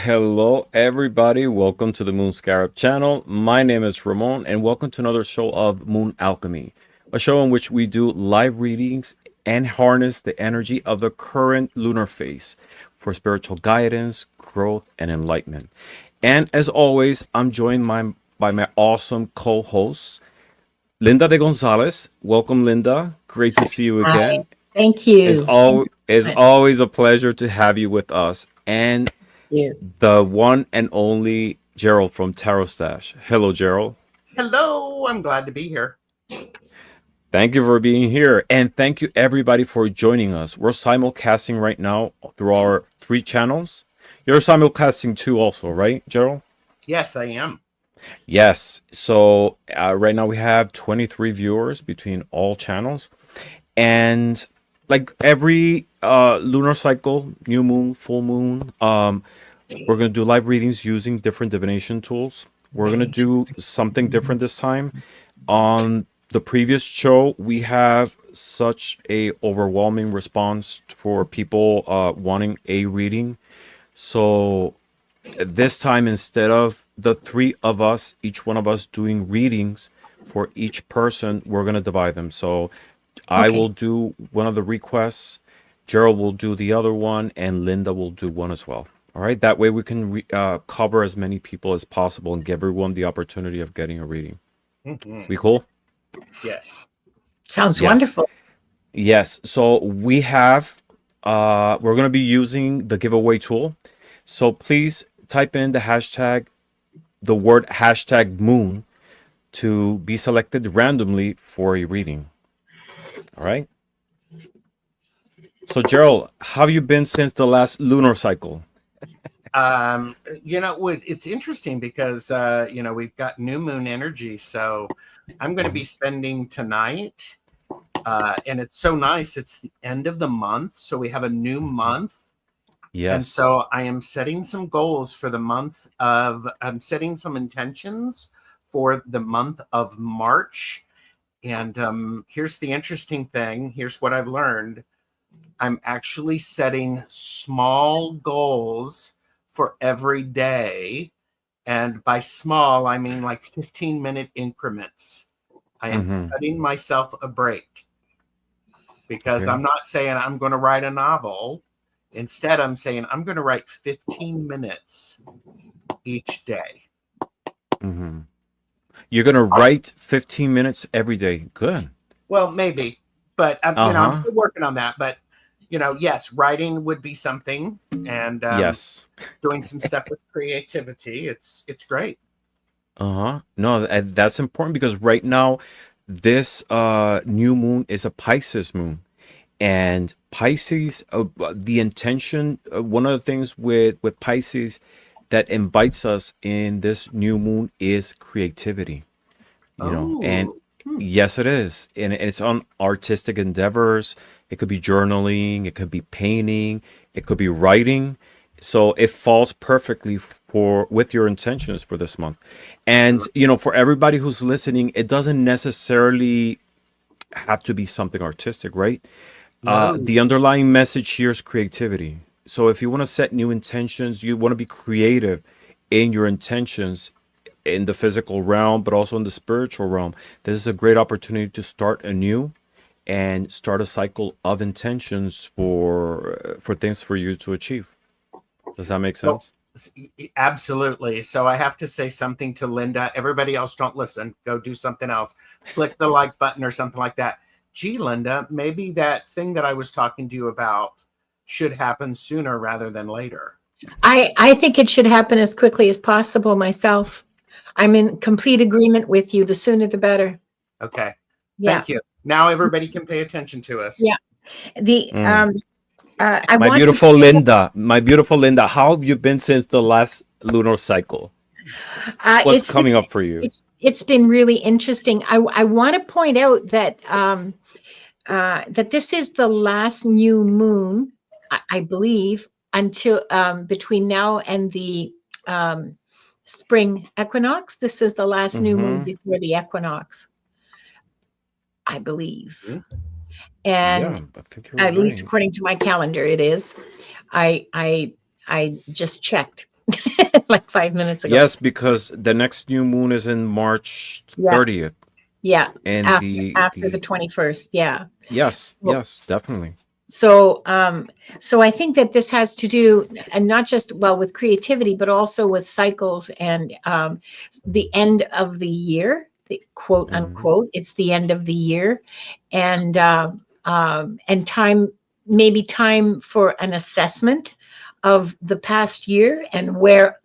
Hello, everybody. Welcome to the Moon Scarab channel. My name is Ramon, and welcome to another show of Moon Alchemy, a show in which we do live readings and harness the energy of the current lunar phase for spiritual guidance, growth, and enlightenment. And as always, I'm joined by my awesome co-hosts, Linda de Gonzalez. Welcome, Linda. Great to see you Hi, again. thank It's you. Thank all you it's so much. always a pleasure to have you with us. And You. the one and only Gerald from Tarot Stash. Hello, Gerald. Hello, I'm glad to be here. Thank you for being here. And thank you, everybody, for joining us. We're simulcasting right now through our 3 channels. You're simulcasting too, also, right, Gerald? Yes, I am. Yes. So right now we have 23 viewers between all channels. And like every lunar cycle, new moon, full moon, we're going to do live readings using different divination tools. We're going to do something different this time. On the previous show, we have such a overwhelming response for people wanting a reading. So this time, instead of the 3 of us, each one of us doing readings for each person, we're going to divide them. So I Okay. will do one of the requests, Gerald will do the other one, and Linda will do one as well. All right. That way we can cover as many people as possible and give everyone the opportunity of getting a reading. Mhm. We cool? Yes. Sounds Yes. wonderful. Yes. So we have, we're going to be using the giveaway tool. So please type in the word hashtag moon to be selected randomly for a reading. All right. So Gerald, how have you been since the last lunar cycle? It's interesting because we've got new moon energy, so I'm going to be spending tonight, and it's so nice. It's the end of the month, so we have a new month, and Yes. so I am setting some goals for the month of. I'm setting some intentions for the month of March, and here's the interesting thing. Here's what I've learned. I'm actually setting small goals for every day. And by small, I mean like 15-minute increments. I am Mm-hmm. cutting myself a break because Okay. I'm not saying I'm going to write a novel. Instead, I'm saying I'm going to write 15 minutes each day. Mm-hmm. You're gonna write 15 minutes every day. Good. Well, maybe, but I'm Uh-huh. still working on that. But yes, writing would be something, and Yes. doing some stuff with creativity. It's great. Uh-huh. No, that's important because right now this new moon is a Pisces moon. And Pisces, the intention, one of the things with Pisces that invites us in this new moon is creativity. And Oh, yes, it is. And it's on artistic endeavors. It could be journaling, it could be painting, it could be writing. So it falls perfectly for with your intentions for this month. And for everybody who's listening, it doesn't necessarily have to be something artistic, right? no. The underlying message here is creativity. So if you want to set new intentions, you want to be creative in your intentions in the physical realm, but also in the spiritual realm. This is a great opportunity to start anew and start a cycle of intentions for things for you to achieve. Does that make So, sense? absolutely. So I have to say something to Linda. Everybody else, don't listen. Go do something else. Click the like button or something like that. Gee, Linda, maybe that thing that I was talking to you about should happen sooner rather than later. I think it should happen as quickly as possible myself. I'm in complete agreement with you. The sooner the better. Okay. Yeah. Thank you. Now everybody can pay attention to us. Yeah. The Mm. I My want to beautiful Linda, how have you been since the last lunar cycle? What's it's coming up for you? it's been really interesting. I want to point out that that this is the last new moon, I believe, until between now and the um, spring equinox. This is the last new moon Mm-hmm. before the equinox, I believe. Mhm. And Yeah, I think you're at least right. according to my calendar, it is. I I I just checked. like 5 minutes ago. Yes, because the next new moon is in March Yeah. 30th. Yeah. And After the 21st. Yeah. yes, Well, yes, definitely. So, so I think that this has to do, and not just with creativity, but also with cycles and the end of the year, the quote Mhm. unquote. It's the end of the year, and time, maybe time for an assessment of the past year and where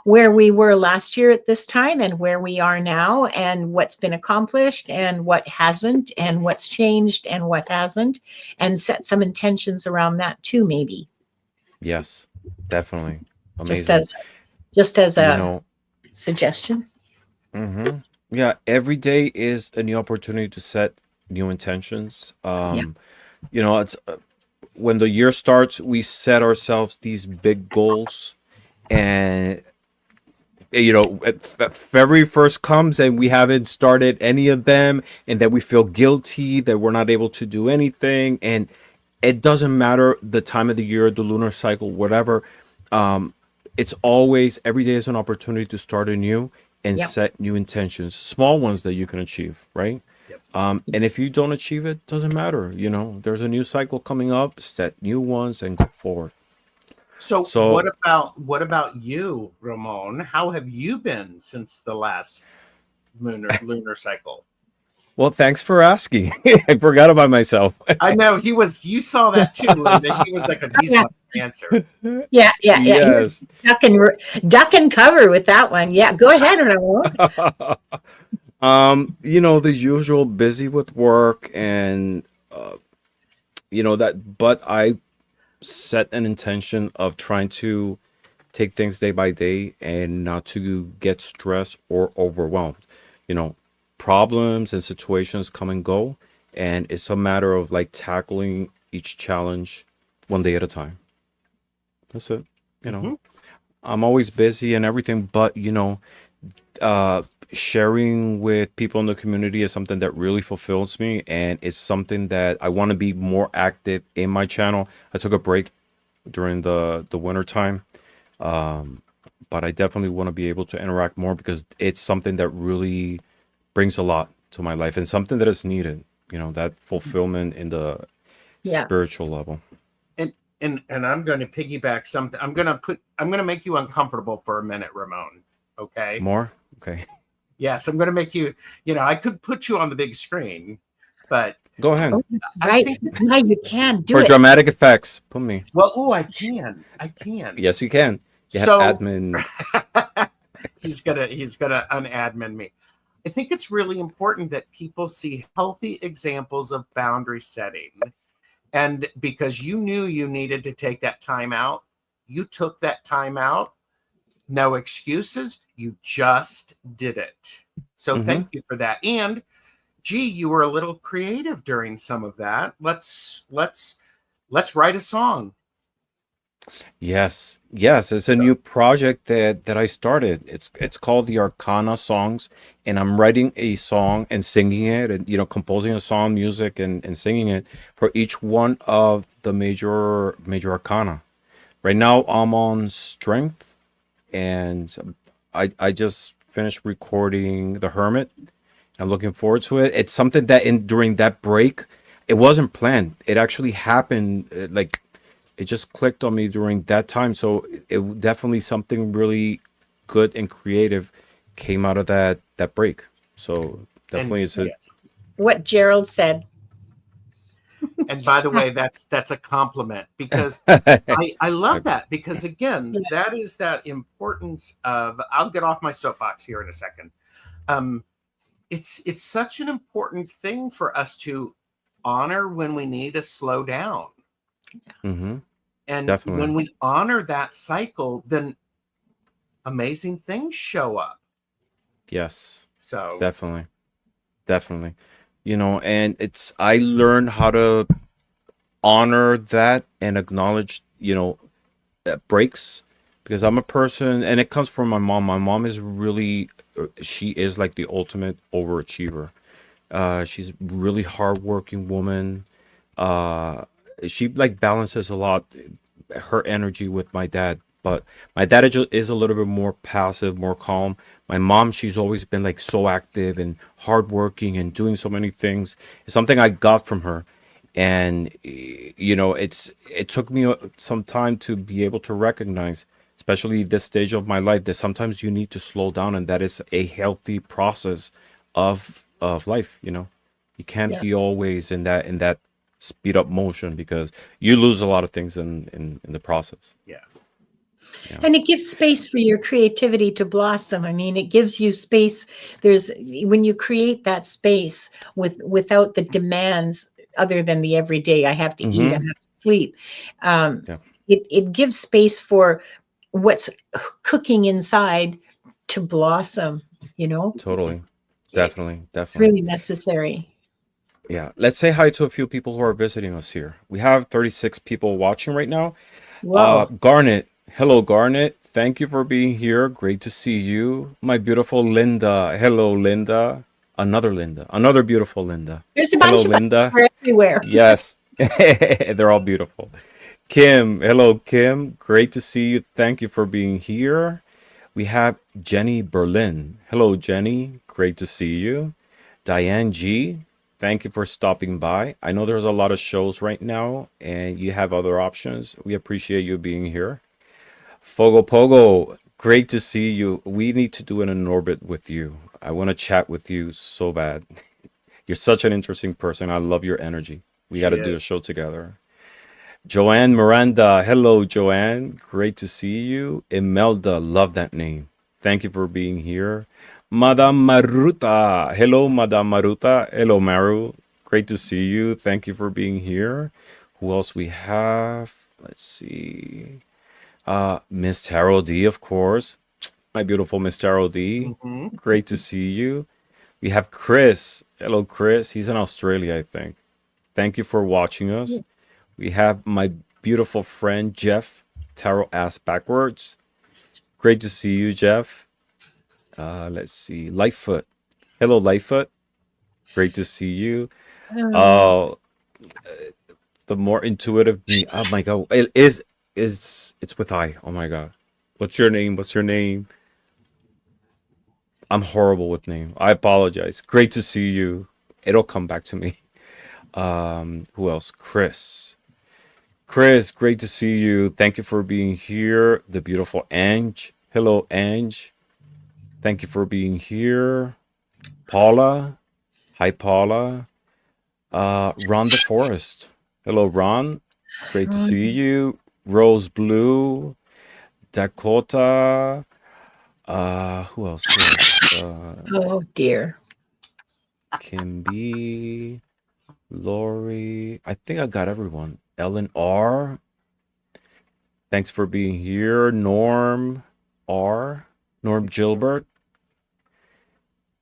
where we were last year at this time and where we are now and what's been accomplished and what hasn't and what's changed and what hasn't, and set some intentions around that too, maybe Yes, definitely. just Amazing. as just as You a know, suggestion. hmm yeah, every day is a new opportunity to set new intentions. Yeah. It's when the year starts, we set ourselves these big goals, and February 1st comes and we haven't started any of them, and then we feel guilty that we're not able to do anything. And it doesn't matter the time of the year, the lunar cycle, whatever. Um, it's always every day is an opportunity to start anew and Yep. set new intentions, small ones that you can achieve, right? Yep. And if you don't achieve it, doesn't matter. There's a new cycle coming up, set new ones and go forward. So So, what about you, Ramon? How have you been since the last lunar cycle? well, thanks for asking. I forgot about myself. I know you saw that too, and then he was like, he's Yeah. not the answer. Yeah. You're Yes. duck and cover with that one. Yeah, go ahead, Ramon. The usual busy with work and but I set an intention of trying to take things day by day and not to get stressed or overwhelmed. You know, Problems and situations come and go, and it's a matter of like tackling each challenge one day at a time. That's it. You know, Mhm. I'm always busy and everything, but uh, sharing with people in the community is something that really fulfills me, and it's something that I want to be more active in my channel. I took a break during the winter time, but I definitely want to be able to interact more because it's something that really brings a lot to my life and something that is needed. That fulfillment in the Yeah. spiritual level. And I'm going to piggyback something. I'm going to make you uncomfortable for a minute, Ramon. Okay. More? Okay. Yes, I'm going to make you. I could put you on the big screen, but Go ahead. I Right. think. Yeah, you can do For it. dramatic effects, put me. Well, I can. I can. Yes, you can. You have So admin. he's gonna unadmin me. I think it's really important that people see healthy examples of boundary setting. And because you knew you needed to take that time out, you took that time out. No excuses. You just did it. So hmm thank you for that. And gee, you were a little creative during some of that. Let's write a song. Yes, yes, it's a new project that I started. It's called the Arcana Songs, and I'm writing a song and singing it, and composing a song, music, and singing it for each one of the major arcana. Right now, I'm on Strength, and I just finished recording The Hermit. I'm looking forward to it. It's something that during that break, it wasn't planned. It actually happened. Like it just clicked on me during that time. So it definitely something really good and creative came out of that break. So And definitely it's a yes. What Gerald said. And by the way, that's a compliment because I love that because again, that is that importance of. I'll get off my soapbox here in a second. It's such an important thing for us to honor when we need to slow down. hmm And when definitely. we honor that cycle, then amazing things show up. Yes, So, definitely. Definitely. And I learned how to honor that and acknowledge, breaks because I'm a person and it comes from my mom. My mom is really, she is like the ultimate overachiever. She's a really hardworking woman. She like balances a lot her energy with my dad But my dad is a little bit more passive, more calm. My mom, she's always been like so active and hardworking and doing so many things. It's something I got from her. And it took me some time to be able to recognize, especially this stage of my life, that sometimes you need to slow down, and that is a healthy process of life. You can't Yeah. be always in that speed up motion, because you lose a lot of things in the process. Yeah. And it gives space for your creativity to blossom. I mean, it gives you space. When you create that space without the demands other than the everyday, I have to eat, I have Mm-hmm. to sleep. Um, Yeah, it gives space for what's cooking inside to blossom, you know? totally. It- Definitely, It's definitely. really necessary. Yeah. Let's say hi to a few people who are visiting us here. We have 36 people watching right now. Whoa. Garnet. Hello, Garnet. Thank you for being here. Great to see you. My beautiful Linda. Hello, Linda. Another Linda. Another beautiful Linda. There's a Hello, bunch of us. Linda. We're everywhere. Yes. They're all beautiful. Kim. Hello, Kim. Great to see you. Thank you for being here. We have Jenny Berlin. Hello, Jenny. Great to see you. Diane G. Thank you for stopping by. I know there's a lot of shows right now and you have other options. We appreciate you being here. Fogo Pogo, great to see you. We need to do an orbit with you. I want to chat with you so bad. You're such an interesting person. I love your energy. We got She to do a is. show together. Joanne Miranda. Hello, Joanne. Great to see you. Imelda. Love that name. Thank you for being here. Madame Maruta. Hello, Madame Maruta. Hello, Maru. Great to see you. Thank you for being here. Who else we have? Let's see. Miss Tarot D, of course. My beautiful Miss Tarot D. Hmm. Great to see you. We have Chris. Hello, Chris. He's in Australia, I think. Thank you for watching us. We have my beautiful friend Jeff, Tarot Ass Backwards. Great to see you, Jeff. Let's see, Lightfoot. Hello, Lightfoot. Great to see you. Um, Uh, the more intuitive me. Oh my God, it is it's with I. Oh my God, what's your name? What's your name? I'm horrible with name. I apologize. Great to see you. It'll come back to me. Who else? Chris. Chris, great to see you. Thank you for being here. The beautiful Ange. Hello, Ange. Thank you for being here. Paula. Hi, Paula. Ron DeForest. Hello, Ron. Great to see you. Rose Blue. Dakota. Who else? Who else? oh dear. Kimby. Lori. I think I got everyone. Ellen R. Thanks for being here. Norm R. Norm Gilbert.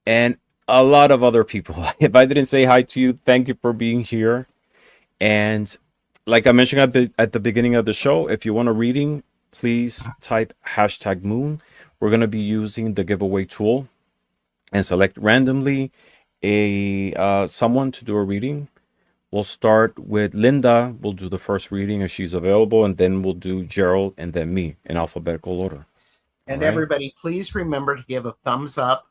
And a lot of other people. If I didn't say hi to you, thank you for being here. And like I mentioned at the beginning of the show, if you want a reading, please type #moon. We're going to be using the giveaway tool and select randomly a someone to do a reading. We'll start with Linda. We'll do the first reading if she's available, and then we'll do Gerald and then me in alphabetical order. All And right. everybody, please remember to give a thumbs up.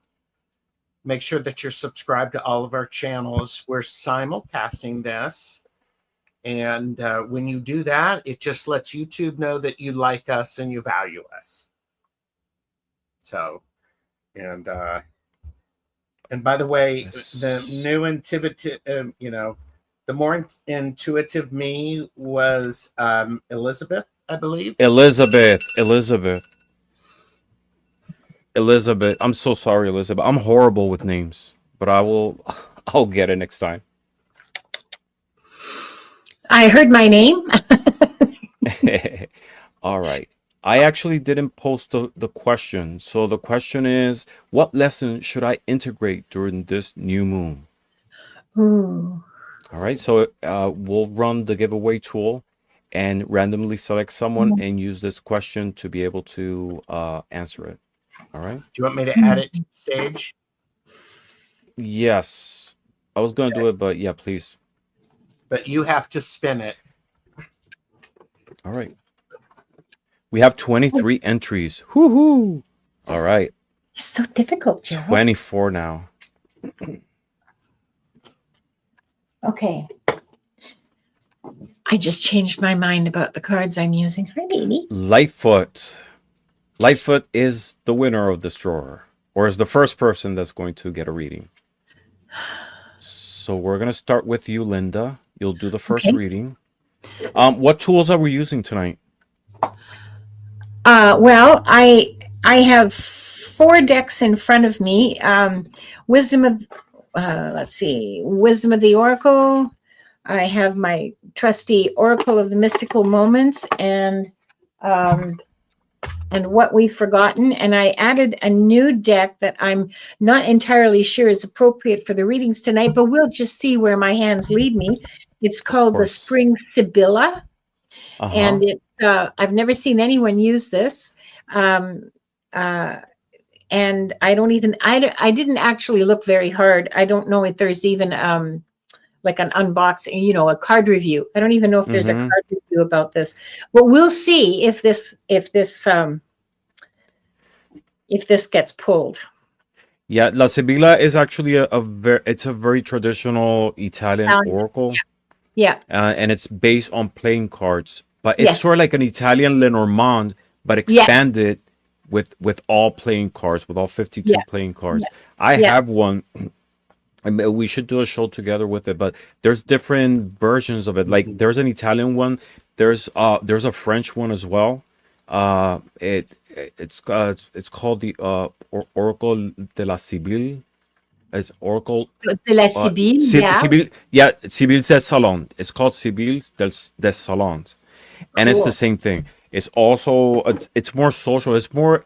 Make sure that you're subscribed to all of our channels. We're simulcasting this. And when you do that, it just lets YouTube know that you like us and you value us. So, and by the way, the new intuitive, the more intuitive me was Elizabeth, I believe. Elizabeth. I'm so sorry, Elizabeth. I'm horrible with names, but I'll get it next time. I heard my name. All right. I actually didn't post the question. So the question is, what lesson should I integrate during this new moon? Ooh. All right. So we'll run the giveaway tool and randomly select someone and use this question to be able to answer it. All right. Do you want me to add it to the stage? Yes. I was going to do it, but yeah, please. But you have to spin it. All right. We have 23 entries. Woohoo! All right. You're so difficult, Gerald. 24 now. Okay. I just changed my mind about the cards I'm using. Hi, baby. Lightfoot. Lightfoot is the winner of this drawer, or is the first person that's going to get a reading. So we're going to start with you, Linda. You'll do the first Okay. reading. What tools are we using tonight? Well, I have 4 decks in front of me. Wisdom of, let's see, Wisdom of the Oracle. I have my trusty Oracle of the Mystical Moments and What We've Forgotten. And I added a new deck that I'm not entirely sure is appropriate for the readings tonight, but we'll just see where my hands lead me. It's called the Spring Sibylla. And it, I've never seen anyone use this. And I don't even, I didn't actually look very hard. I don't know if there's even like an unboxing, you know, a card review. I don't even know if there's a card review about this, but we'll see if this gets pulled. Yeah, La Sibilla is actually it's a very traditional Italian oracle. Yeah. And it's based on playing cards, but it's sort of like an Italian Lenormand, but expanded with all playing cards, with all 52 playing cards. I have one. I mean, we should do a show together with it, but there's different versions of it. Like there's an Italian one, there's a French one as well. It's called the Oracle de la Sibylle. It's Oracle de la Sibylle, Sibylle, yeah, Sibylle des Salons. It's called Sibylle des Salons, and it's the same thing. It's also it's more social. It's more.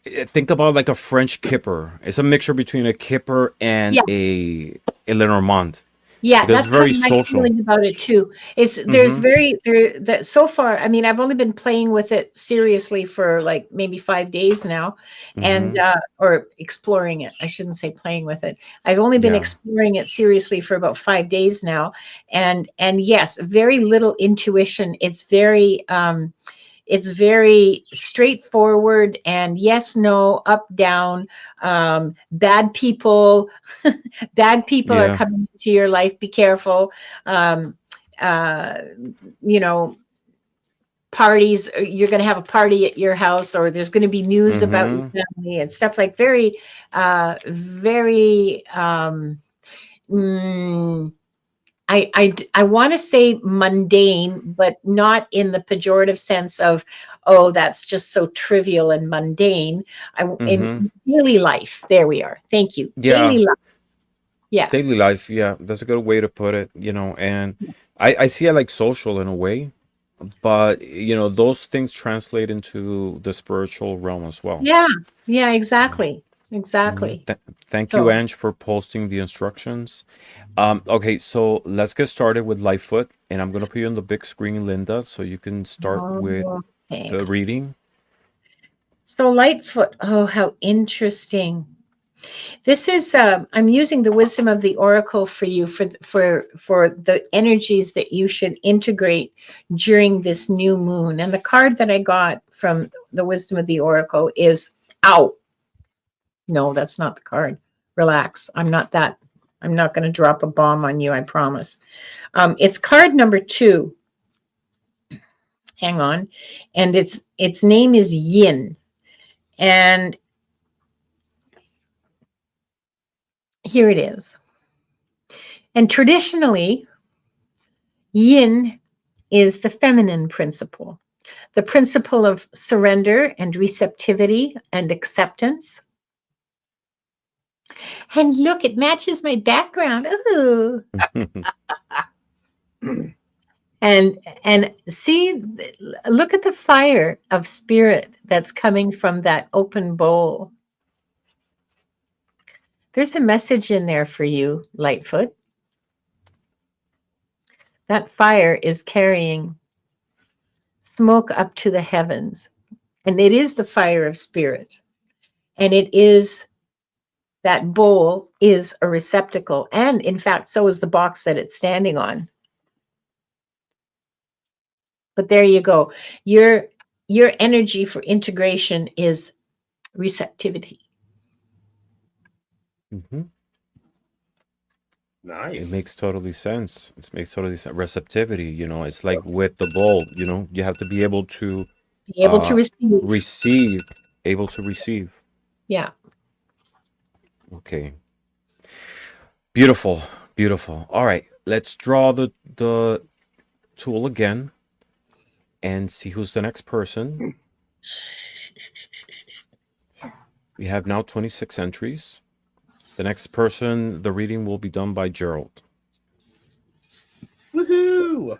Think about like a French kipper. It's a mixture between a kipper and a Lenormand. Yeah, that's very kind of my social feeling about it too. It's there's that so far. I mean, I've only been playing with it seriously for like maybe 5 days now, and or exploring it. I shouldn't say playing with it. I've only been exploring it seriously for about 5 days now, and yes, very little intuition. It's very straightforward and yes, no, up, down. Bad people, are coming into your life. Be careful. You know, parties. You're going to have a party at your house, or there's going to be news about your family and stuff like very. I want to say mundane, but not in the pejorative sense of, oh, that's just so trivial and mundane. In daily life, there we are. Thank you. Daily life. Yeah. Daily life. Yeah, that's a good way to put it. You know, and I see it like social in a way, but you know, those things translate into the spiritual realm as well. Yeah. Yeah. Exactly. Exactly. Thank you, Ange, for posting the instructions. Okay, so let's get started with Lightfoot, and I'm going to put you on the big screen, Linda, so you can start with the reading. So Lightfoot, oh, how interesting. This is, I'm using the Wisdom of the Oracle for you for the energies that you should integrate during this new moon. And the card that I got from the Wisdom of the Oracle is, ow. No, that's not the card. Relax. I'm not going to drop a bomb on you, I promise. It's card number 2. Hang on. And its name is Yin. And here it is. And traditionally, Yin is the feminine principle, the principle of surrender and receptivity and acceptance. And look, it matches my background. Ooh. And see, look at the fire of spirit that's coming from that open bowl. There's a message in there for you, Lightfoot. That fire is carrying smoke up to the heavens, and it is the fire of spirit. And it is, that bowl is a receptacle. And in fact, so is the box that it's standing on. But there you go. Your energy for integration is receptivity. Mm-hmm. It Nice. makes totally sense. It makes totally sense. Receptivity, it's like with the bowl, you have to be able to Be able to receive. receive, able to receive. Yeah. Okay. Beautiful. Beautiful. All right. Let's draw the tool again and see who's the next person. We have now 26 entries. The next person, the reading will be done by Gerald. Woohoo!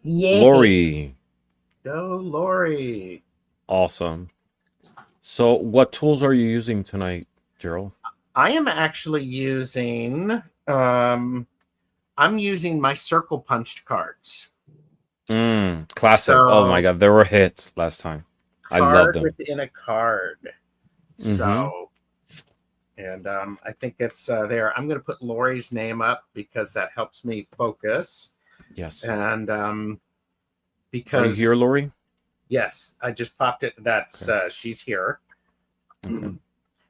Yay. Lori. Go, Lori. Awesome. So what tools are you using tonight, Gerald? I am actually using I'm using my circle punched cards. Classic. Oh my So, god, there were hits last time. I love card them. within a card. So, and I think it's there. I'm going to put Lori's name up because that helps me focus. Yes. And Are you because here, Lori? yes, I just popped it. That's she's here. Okay.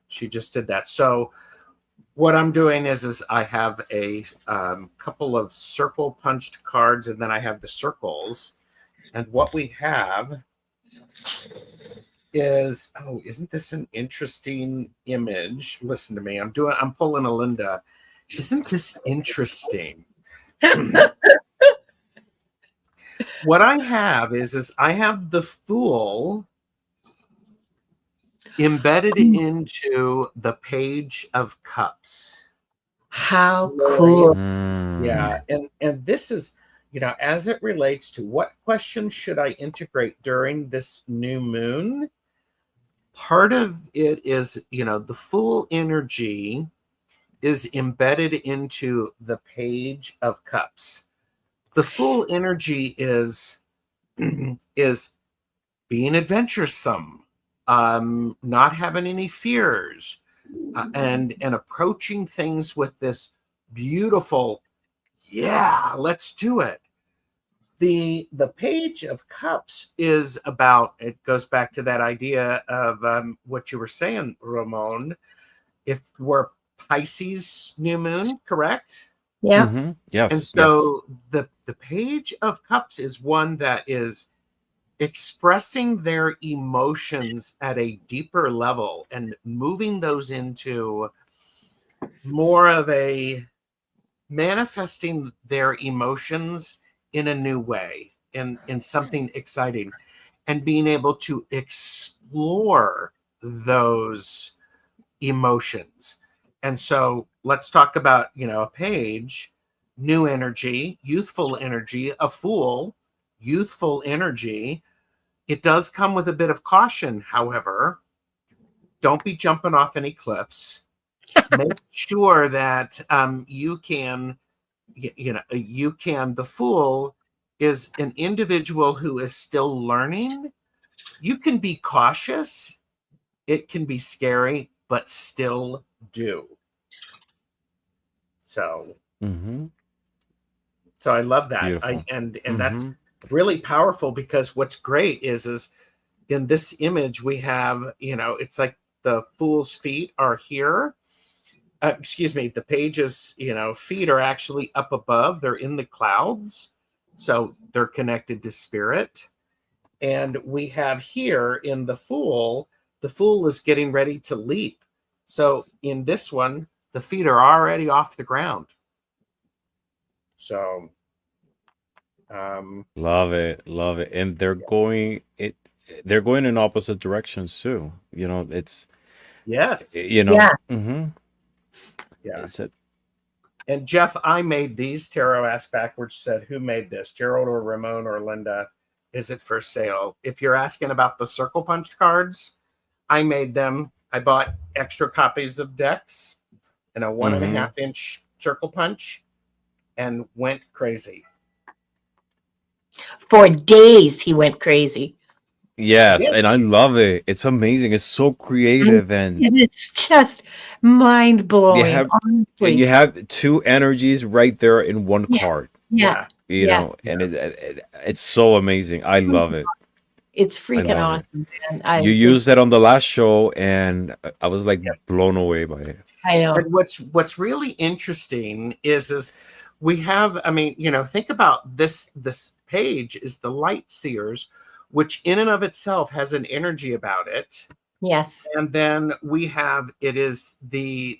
She just did that. So what I'm doing is I have a couple of circle punched cards, and then I have the circles. And what we have is, oh, isn't this an interesting image? Listen to me. I'm pulling a Linda. Isn't this interesting? What I have is I have the Fool embedded into the Page of Cups. How cool. Yeah, and this is, as it relates to what questions should I integrate during this new moon, part of it is, the Fool energy is embedded into the Page of Cups. The Fool energy is being adventuresome, not having any fears, and approaching things with this beautiful, yeah, let's do it. The Page of Cups is about, it goes back to that idea of what you were saying, Ramon. If we're Pisces new moon, correct? Yeah. Mm-hmm. Yes. And so the Page of Cups is one that is expressing their emotions at a deeper level and moving those into more of a manifesting their emotions in a new way, in something exciting, and being able to explore those emotions. And so let's talk about, a page, new energy, youthful energy, a fool, youthful energy. It does come with a bit of caution, however. Don't be jumping off any cliffs. Make sure that you can, the fool is an individual who is still learning. You can be cautious. It can be scary, but still do. So, so I love that. Beautiful. And that's really powerful, because what's great is in this image we have, it's like the fool's feet are here. The page's, feet are actually up above. They're in the clouds. So they're connected to spirit. And we have here in the fool is getting ready to leap. So in this one, the feet are already off the ground. So love it. And they're going in opposite directions too. It's yes. Yeah. Yeah. It's a, And Jeff, I made these. Tarot Asked Backwards said, who made this? Gerald or Ramon or Linda? Is it for sale? If you're asking about the circle punched cards, I made them. I bought extra copies of decks and a 1.5 inch circle punch and went crazy. For days he went crazy. yes, and I love it. It's amazing. It's so creative, and It's just mind blowing. you have 2 energies right there in one Yeah. card. Yeah. you Yeah, know, and it's so amazing. I love it. it's I freaking love it. awesome, man. You used it on the last show, and I was like Yep. blown away by it. I know. And what's really interesting is we have, I mean, you know, think about this page is the light seers, which in and of itself has an energy about it. Yes. And then we have it is the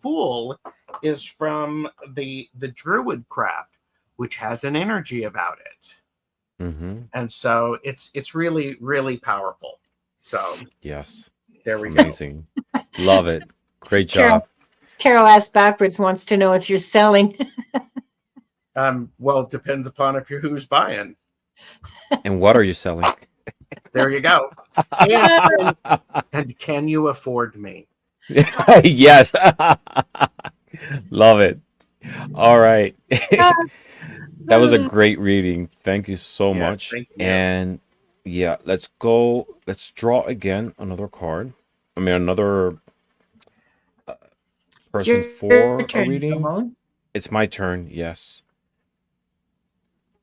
fool is from the druid craft, which has an energy about it. Mm-hmm. And so it's really, really powerful. So Yes. there we go. Amazing. Love it. Great Carol, job. Carol asked backwards wants to know if you're selling. Well, it depends upon if you're who's buying. And what are you selling? There you go. And can you afford me? Yes. Love it. All right. That was a great reading. Thank you so Yes, much. thank you. And yeah, let's go. Let's draw again another card. I mean, another It's person your for a turn, reading. Ramon. It's my turn. Yes.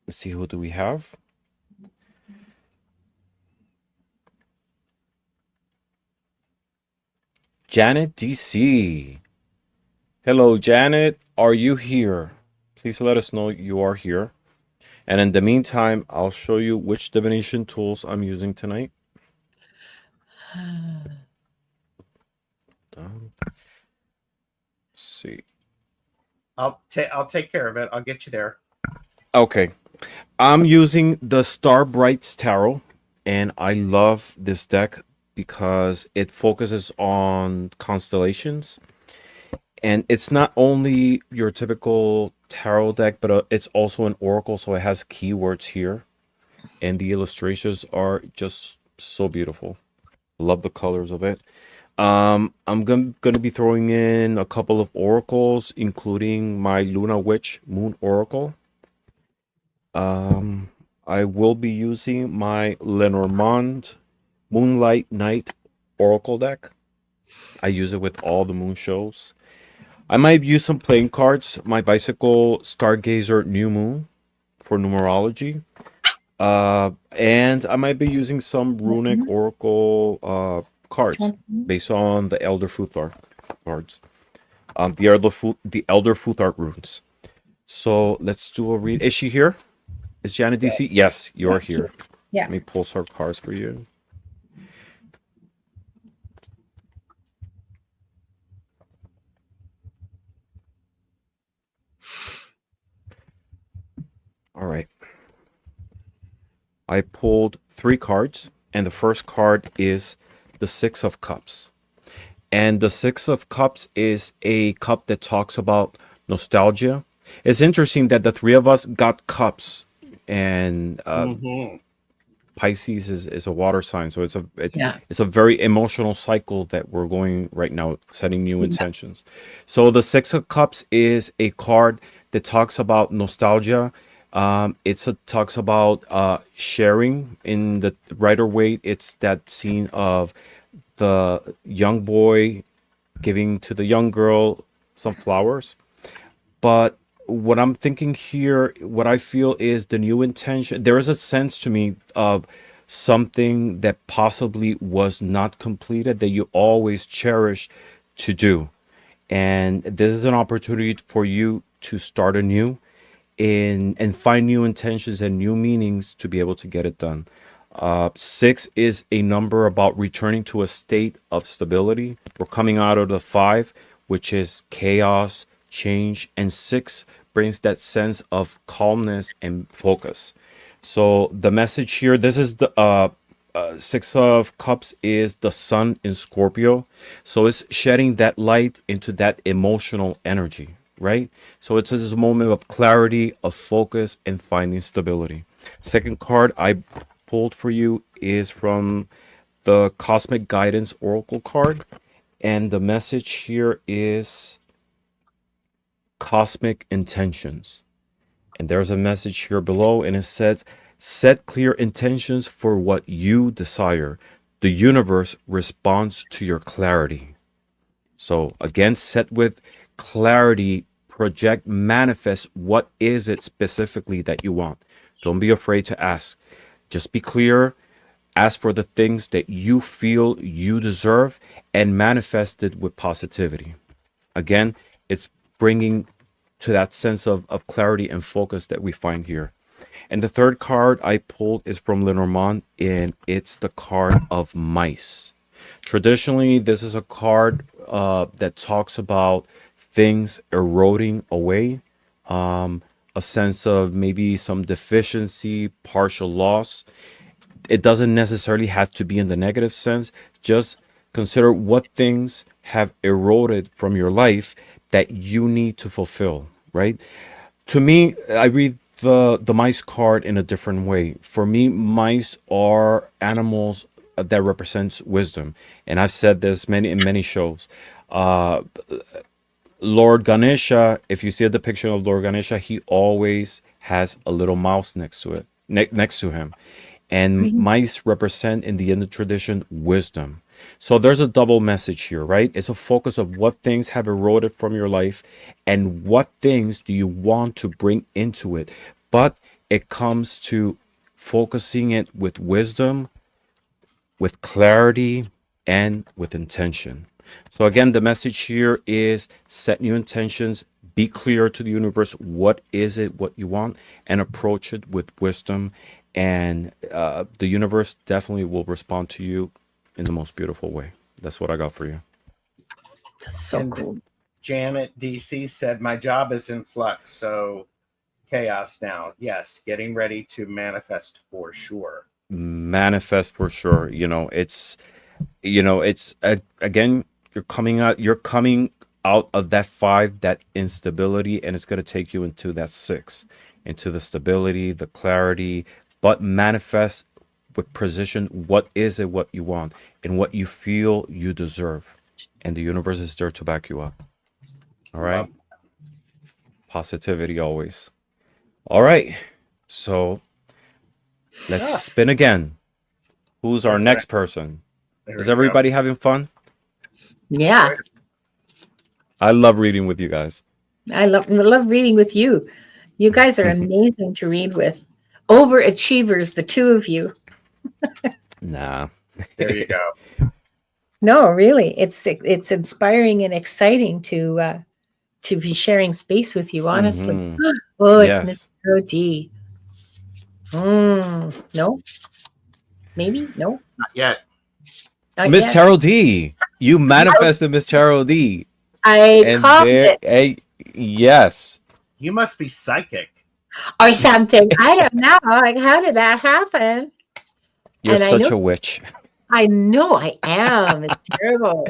Let's see, who do we have? Janet DC. Hello, Janet. Are you here? Please let us know you are here. And in the meantime, I'll show you which divination tools I'm using tonight. Let's see. I'll take care of it. I'll get you there. Okay. I'm using the Star Brights Tarot, and I love this deck because it focuses on constellations. And it's not only your typical tarot deck, but it's also an oracle, so it has keywords here. And the illustrations are just so beautiful. Love the colors of it. I'm gonna be throwing in a couple of oracles, including my Luna Witch Moon Oracle. I will be using my Lenormand Moonlight Night Oracle deck. I use it with all the moon shows. I might use some playing cards. My Bicycle Stargazer New Moon for numerology. And I might be using some runic oracle cards based on the Elder Futhark cards. The Elder Futhark runes. So let's do a read. Is she here? Is Janet DC? Yes, you're here. Yeah. Let me pull some cards for you. All right. I pulled 3 cards, and the first card is the Six of Cups. And the Six of Cups is a cup that talks about nostalgia. It's interesting that the 3 of us got cups, and Pisces is a water sign, so it's a very emotional cycle that we're going right now, setting new intentions. So the Six of Cups is a card that talks about nostalgia. Talks about sharing in the Rider-Waite. It's that scene of the young boy giving to the young girl some flowers. But what I'm thinking here, what I feel is the new intention. There is a sense to me of something that possibly was not completed that you always cherish to do. And this is an opportunity for you to start anew and find new intentions and new meanings to be able to get it done. 6 is a number about returning to a state of stability. We're coming out of the 5, which is chaos, change, and 6 brings that sense of calmness and focus. So the message here, this is the 6 of Cups is the sun in Scorpio. So it's shedding that light into that emotional energy, right? So it's this moment of clarity, of focus, and finding stability. Second card I pulled for you is from the Cosmic Guidance Oracle card. And the message here is Cosmic Intentions. And there's a message here below, and it says, set clear intentions for what you desire. The universe responds to your clarity. So again, set with clarity project, manifest what is it specifically that you want. Don't be afraid to ask. Just be clear. Ask for the things that you feel you deserve and manifest it with positivity. Again, it's bringing to that sense of clarity and focus that we find here. And the third card I pulled is from Lenormand, and it's the card of mice. Traditionally, this is a card that talks about things eroding away, a sense of maybe some deficiency, partial loss. It doesn't necessarily have to be in the negative sense. Just consider what things have eroded from your life that you need to fulfill, right? To me, I read the mice card in a different way. For me, mice are animals that represents wisdom, and I've said this in many shows. Lord Ganesha, if you see a depiction of Lord Ganesha, he always has a little mouse next to it, next to him. And mice represent in the Indian tradition wisdom. So there's a double message here, right? It's a focus of what things have eroded from your life and what things do you want to bring into it. But it comes to focusing it with wisdom, with clarity, and with intention. So again, the message here is set new intentions, be clear to the universe. What is it, what you want, and approach it with wisdom. And the universe definitely will respond to you in the most beautiful way. That's what I got for you. That's so And cool. Janet DC said, my job is in flux, so chaos now. Yes, getting ready to manifest for sure. Manifest for sure. It's again, you're coming out of that 5, that instability, and it's going to take you into that 6, into the stability, the clarity, but manifest with precision. What is it, what you want, and what you feel you deserve, and the universe is there to back you up. All right. Positivity always. All right, so let's spin again. Who's our next person? Is everybody having fun? Yeah, I love reading with you guys. I love reading with you. You guys are amazing to read with. Overachievers, the two of you. Nah. There you go. No, really, it's inspiring and exciting to be sharing space with you. Honestly. Mhm. Oh, it's Yes. Miss Rodi. No, maybe no, Not yet. not Miss yet. Harold D. You manifested Miss Harold D. I And called there, it yes. You must be psychic. or something. I don't know. Like, how did that happen? You're And such a witch. I know I am. It's terrible.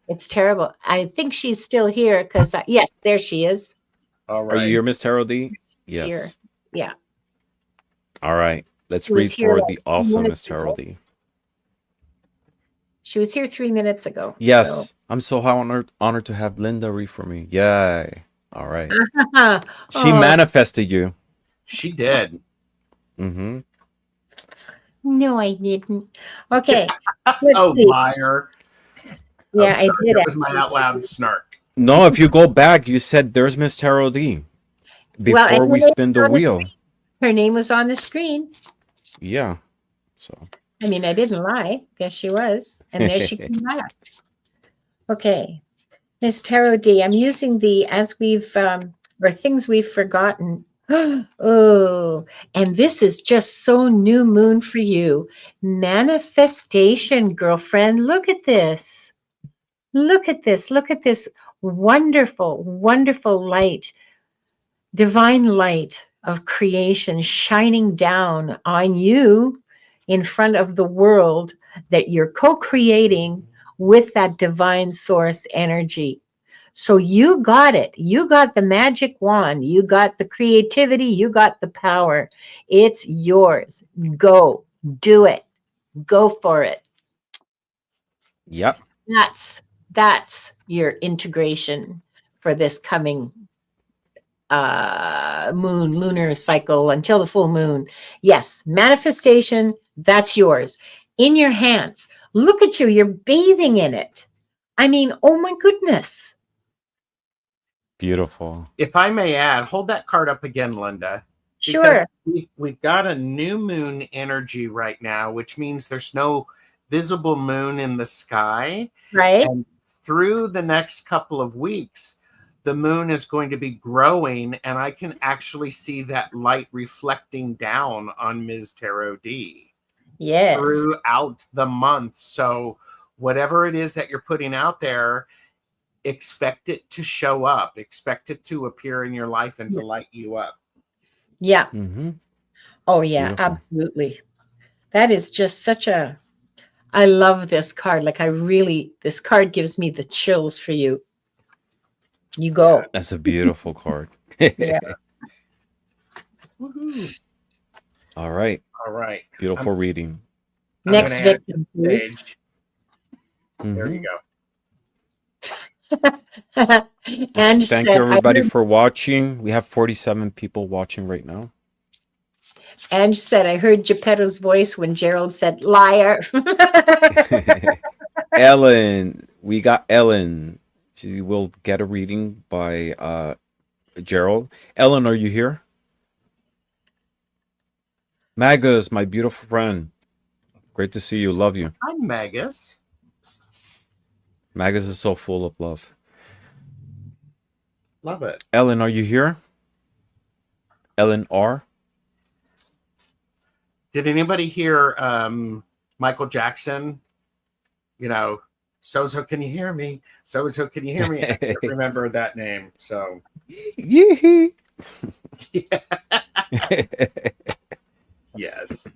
It's terrible. I think she's still here because yes, there she is. All Are right. you here, Miss Harold D? She's Yes. here. Yeah. All right. Let's She was read here for like the 3 awesome minutes Miss ago. Harold D. She was here 3 minutes ago. Yes. I'm so honored to have Linda read for me. Yay. All right. So. She Oh, manifested you. She did. Mm-hmm. no, I didn't. Okay. Let's Oh, see. liar. Yeah, Sorry, I did. that was my Actually. out loud snark. No, if you go back, you said there's Miss Harold D. Well, Before and we spin the wheel. her name was on the screen. Yeah. So. I mean, I didn't lie. Yes, she was. And there she came back. Okay. Miss Tarot D, I'm using the as we've or things we've forgotten. Oh, and this is just so new moon for you. Manifestation, girlfriend. Look at this. Look at this. Look at this wonderful, wonderful light, divine light of creation shining down on you in front of the world that you're co-creating with that divine source energy. So you got it. You got the magic wand. You got the creativity. You got the power. It's yours. Go. Do it. Go for it. Yep. That's your integration for this coming lunar cycle until the full moon. Yes, manifestation, that's yours. In your hands. Look at you. You're bathing in it. I mean, oh my goodness. Beautiful. If I may add, hold that card up again, Linda. Because Sure. we've got a new moon energy right now, which means there's no visible moon in the sky. Right. And through the next couple of weeks, the moon is going to be growing, and I can actually see that light reflecting down on Ms. Tarot D Yes. throughout the month. So whatever it is that you're putting out there, expect it to show up, expect it to appear in your life and to light you up. Yeah. Mm-hmm. Oh, yeah, Beautiful. absolutely. That is just such a, I love this card. Like, this card gives me the chills for you. You go. That's a beautiful card. Yeah. Woohoo. All right. All right. Beautiful reading. I'm Next gonna add victim, to the please. stage. There you Mhm. go. And Thank said, you, everybody, for watching. We have 47 people watching right now. Ange said, I heard Geppetto's voice when Gerald said, liar. Ellen, we got Ellen. She will get a reading by Gerald. Ellen, are you here? Magus, my beautiful friend. Great to see you. Love you. I'm Magus. Magus is so full of love. Love it. Ellen, are you here? Ellen R. Did anybody hear Michael Jackson? You know, so can you hear me? So can you hear me? I can't remember that name. So Yee. yes.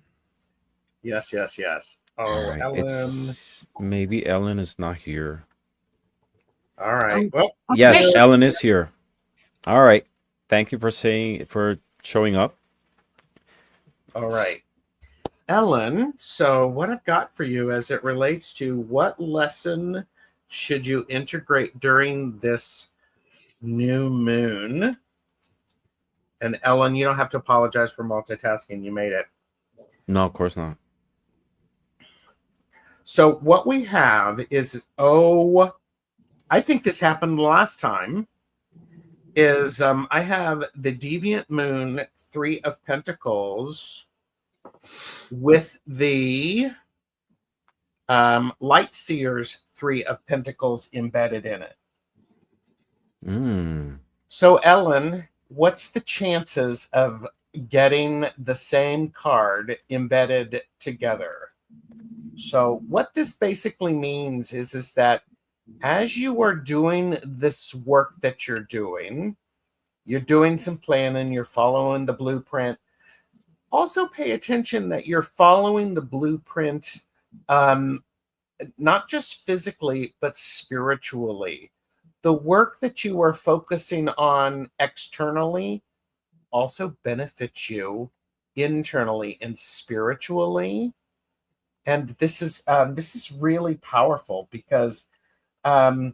Oh, All right. Ellen. Maybe Ellen is not here. All right. Well, Yes, Okay. Ellen is here. All right. Thank you for showing up. all right. Ellen, so what I've got for you as it relates to what lesson should you integrate during this new moon? And Ellen, you don't have to apologize for multitasking. You made it. No, of course not. So what we have is, I think this happened last time, is I have the Deviant Moon, 3 of Pentacles, with the Light Seers, 3 of Pentacles embedded in it. So Ellen, what's the chances of getting the same card embedded together? So what this basically means is that as you are doing this work that you're doing some planning, you're following the blueprint. Also pay attention that you're following the blueprint, not just physically, but spiritually. The work that you are focusing on externally also benefits you internally and spiritually. And this is really powerful because the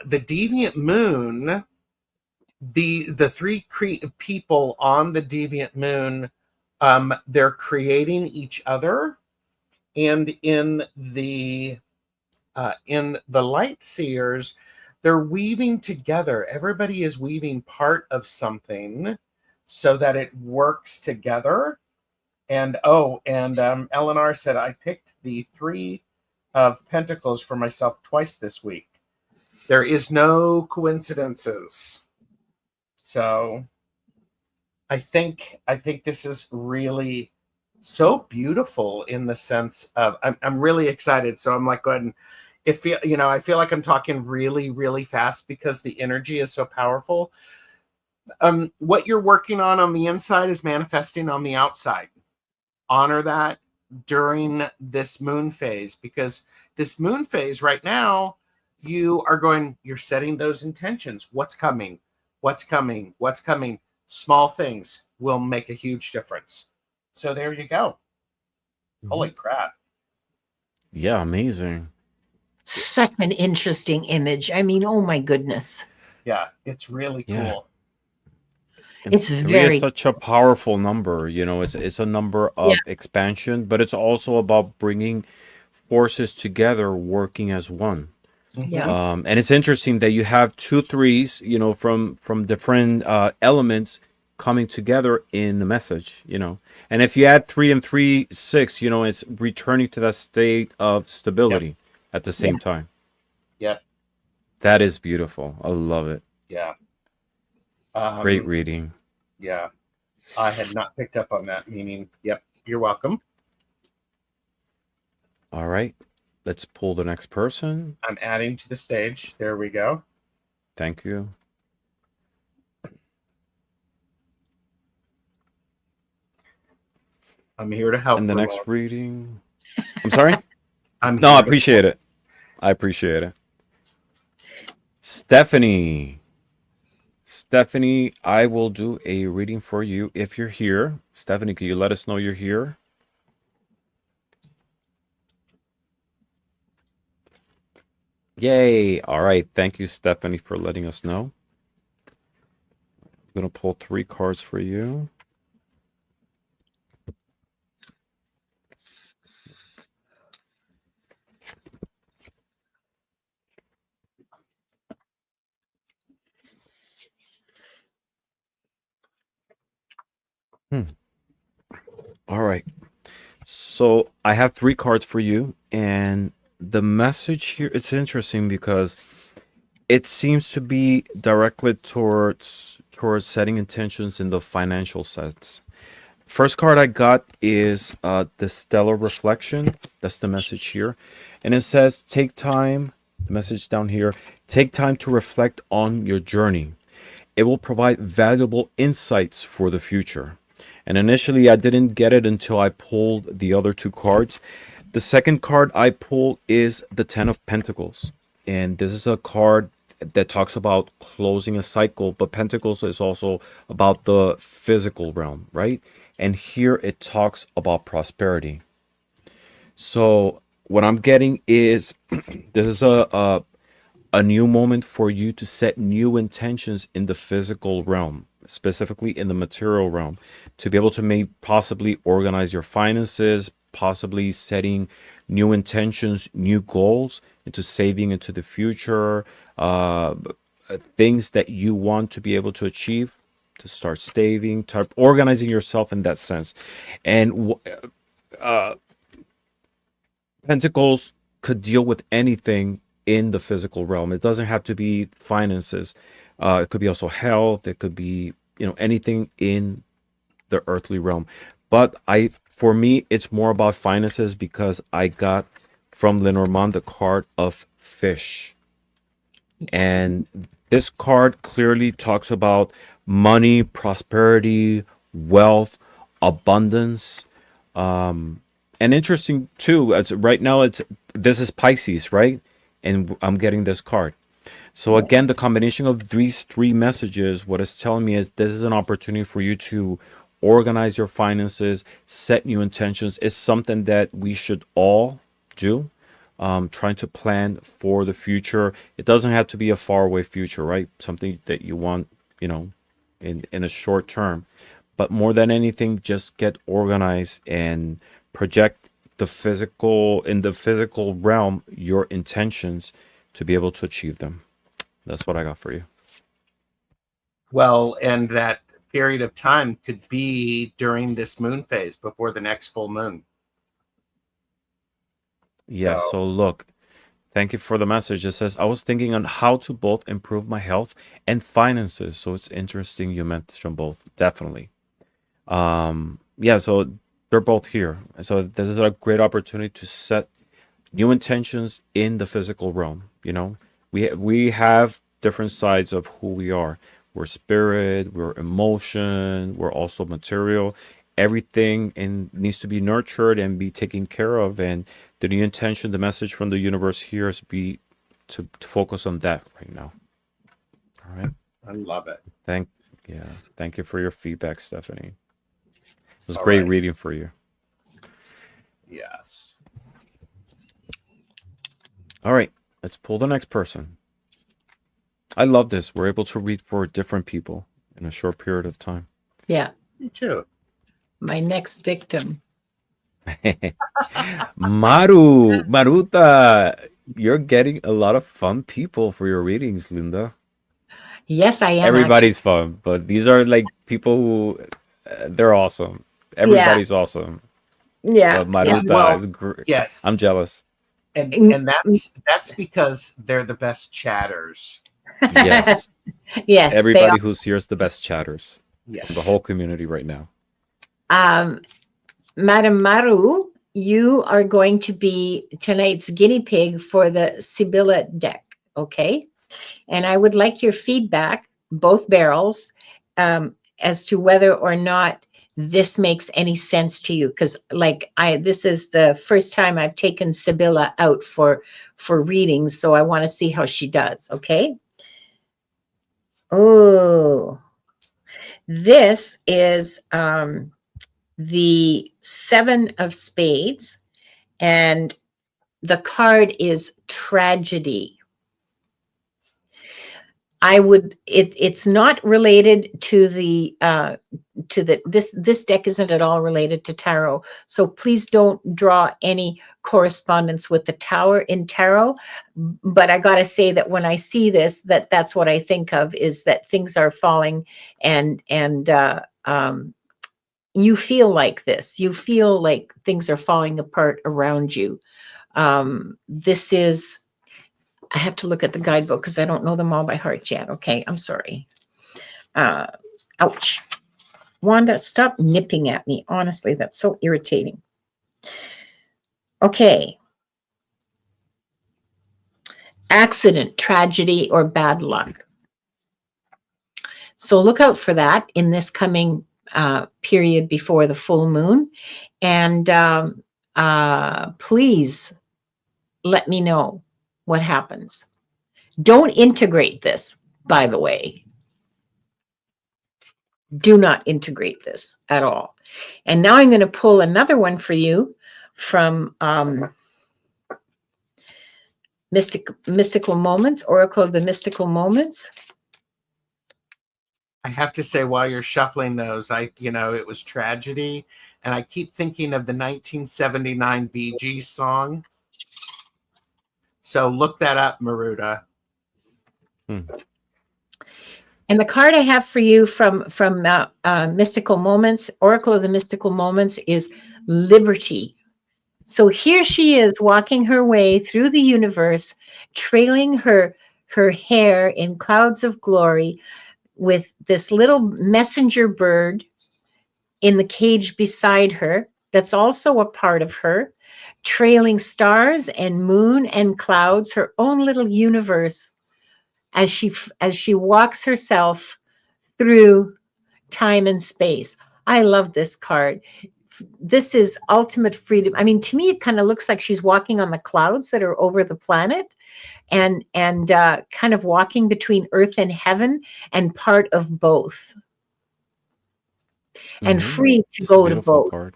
deviant moon, the 3 people on the deviant moon, they're creating each other, and in the light seers, they're weaving together. Everybody is weaving part of something so that it works together. And Eleanor said, I picked the 3 of Pentacles for myself twice this week. There is no coincidences. So I think this is really so beautiful in the sense of I'm really excited. So I'm like, go ahead and I feel like I'm talking really, really fast because the energy is so powerful. What you're working on the inside is manifesting on the outside. Honor that during this moon phase, because this moon phase right now, you're setting those intentions. What's coming? Small things will make a huge difference. So there you go. Holy crap. Yeah, amazing. Such an interesting image. I mean, oh my goodness. Yeah, it's really cool. Yeah. And It's 3 very is such a powerful number. It's a number of expansion, but it's also about bringing forces together, working as one. Yeah. And it's interesting that you have two threes, from different elements coming together in the message, and if you add 3 and 3 6, it's returning to that state of Yep. stability at the same time. Yep. That is beautiful. I love it. Yeah. Great reading. Yeah. I had not picked up on that meaning. Yep. You're welcome. All right, let's pull the next person. I'm adding to the stage. There we go. Thank you. I'm here to help. And the next Gerald. reading. I'm sorry? I'm No, here I to- appreciate it. I appreciate it. Stephanie. Stephanie, I will do a reading for you if you're here. Stephanie, can you let us know you're here? Yay. All right. Thank you, Stephanie, for letting us know. I'm going to pull 3 cards for you. All right. So I have 3 cards for you, and the message here, it's interesting because it seems to be directed towards setting intentions in the financial sense. First card I got is the Stellar Reflection. That's the message here. And it says, take time, the message down here, take time to reflect on your journey. It will provide valuable insights for the future. And initially, I didn't get it until I pulled the other 2 cards. The second card I pulled is the Ten of Pentacles. And this is a card that talks about closing a cycle, but Pentacles is also about the physical realm, right? And here it talks about prosperity. So what I'm getting is this is a new moment for you to set new intentions in the physical realm, specifically in the material realm, to be able to possibly organize your finances, possibly setting new intentions, new goals into saving into the future, things that you want to be able to achieve, to start saving, to organizing yourself in that sense. And Pentacles could deal with anything in the physical realm. It doesn't have to be finances. It could be also health. It could be, anything in the earthly realm. But for me, it's more about finances because I got from Lenormand the card of fish. And this card clearly talks about money, prosperity, wealth, abundance. And interesting too, right now this is Pisces, right? And I'm getting this card. So again, the combination of these 3 messages, what it's telling me is this is an opportunity for you to organize your finances, set new intentions. It's something that we should all do. Trying to plan for the future. It doesn't have to be a faraway future, right? Something that you want, in a short term. But more than anything, just get organized and project in the physical realm, your intentions to be able to achieve them. That's what I got for you. Well, and that period of time could be during this moon phase before the next full moon. Yeah, so look, thank you for the message. It says, I was thinking on how to both improve my health and finances. So it's interesting you mentioned both. Definitely. Yeah, so they're both here. So this is a great opportunity to set new intentions in the physical realm. We have different sides of who we are. We're spirit, we're emotion, we're also material. Everything needs to be nurtured and be taken care of. And the new intention, the message from the universe here is to focus on that right now. All right. I love it. Thank you for your feedback, Stephanie. It was All great right. reading for you. Yes. All right, let's pull the next person. I love this. We're able to read for different people in a short period of time. Yeah. Me too. My next victim. Maruta, you're getting a lot of fun people for your readings, Linda. Yes, I am actually. Everybody's fun, but these are like people who they're awesome. Yeah, Everybody's awesome. yeah, But yeah. Maruta Well, is great. Yes. I'm jealous. And that's because they're the best chatters. Yes. yes, they Everybody who's here is the best chatters from the Yes. whole community right now. are. Madam Maru, you are going to be tonight's guinea pig for the Sibylla deck, okay? And I would like your feedback, both barrels, as to whether or not this makes any sense to you. Because, like, this is the first time I've taken Sibylla out for readings, so I want to see how she does. Okay. Oh, this is the 7 of spades, and the card is tragedy. It's not related to this deck isn't at all related to tarot. So please don't draw any correspondence with the tower in tarot. But I got to say that when I see this, that's what I think of, is that things are falling, and you feel like this. You feel like things are falling apart around you. This is, I have to look at the guidebook because I don't know them all by heart yet. Okay, I'm sorry. Ouch. Wanda, stop nipping at me. Honestly, that's so irritating. Okay. Accident, tragedy, or bad luck. So look out for that in this coming period before the full moon. And please let me know what happens. Don't integrate this, by the way. Do not integrate this at all. And now I'm going to pull another one for you from Mystical Moments, Oracle of the Mystical Moments. I have to say, while you're shuffling those, it was tragedy, and I keep thinking of the 1979 Bee Gees song. So look that up, Maruta. And the card I have for you from Mystical Moments, Oracle of the Mystical Moments, is Liberty. So here she is walking her way through the universe, trailing her hair in clouds of glory, with this little messenger bird in the cage beside her that's also a part of her, trailing stars and moon and clouds, her own little universe, as she walks herself through time and space. I love this card. This is ultimate freedom. I mean, to me, it kind of looks like she's walking on the clouds that are over the planet, and kind of walking between earth and heaven, and part of both, and free to It's a go to beautiful both. card.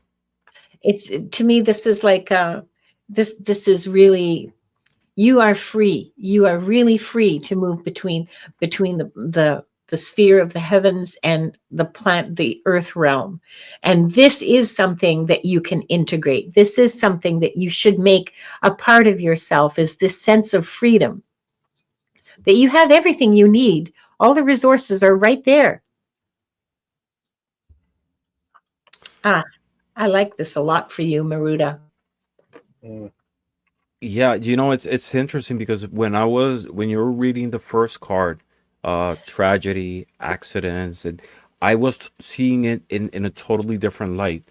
It's, to me, this is like this is really, you are free. You are really free to move between the sphere of the heavens and the earth realm. And this is something that you can integrate. This is something that you should make a part of yourself, is this sense of freedom, that you have everything you need. All the resources are right there. I like this a lot for you, Maruta. Yeah, it's interesting because when you were reading the first card, tragedy, accidents, and I was seeing it in a totally different light.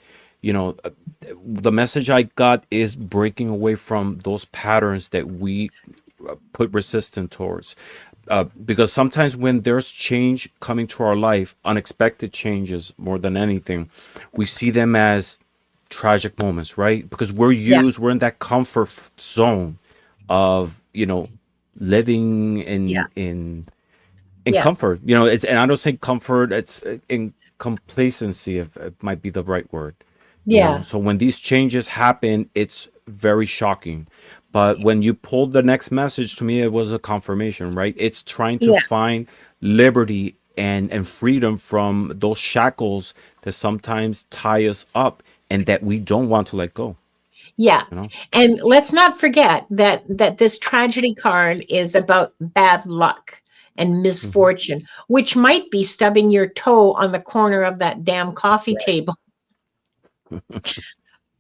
The message I got is breaking away from those patterns that we put resistance towards. Because sometimes when there's change coming to our life, unexpected changes more than anything, we see them as tragic moments, right? Because Yeah, we're in that comfort zone of, living yeah, in yeah, comfort. And I don't say comfort, it's in complacency, if it might be the right word. yeah, So when these changes happen, it's very shocking. But when you pulled the next message, to me it was a confirmation, right? It's trying to yeah. find liberty and freedom from those shackles that sometimes tie us up and that we don't want to let go. Yeah. You know. And let's not forget that this tragedy card is about bad luck and Mhm. misfortune, which might be stubbing your toe on the corner of that damn coffee table.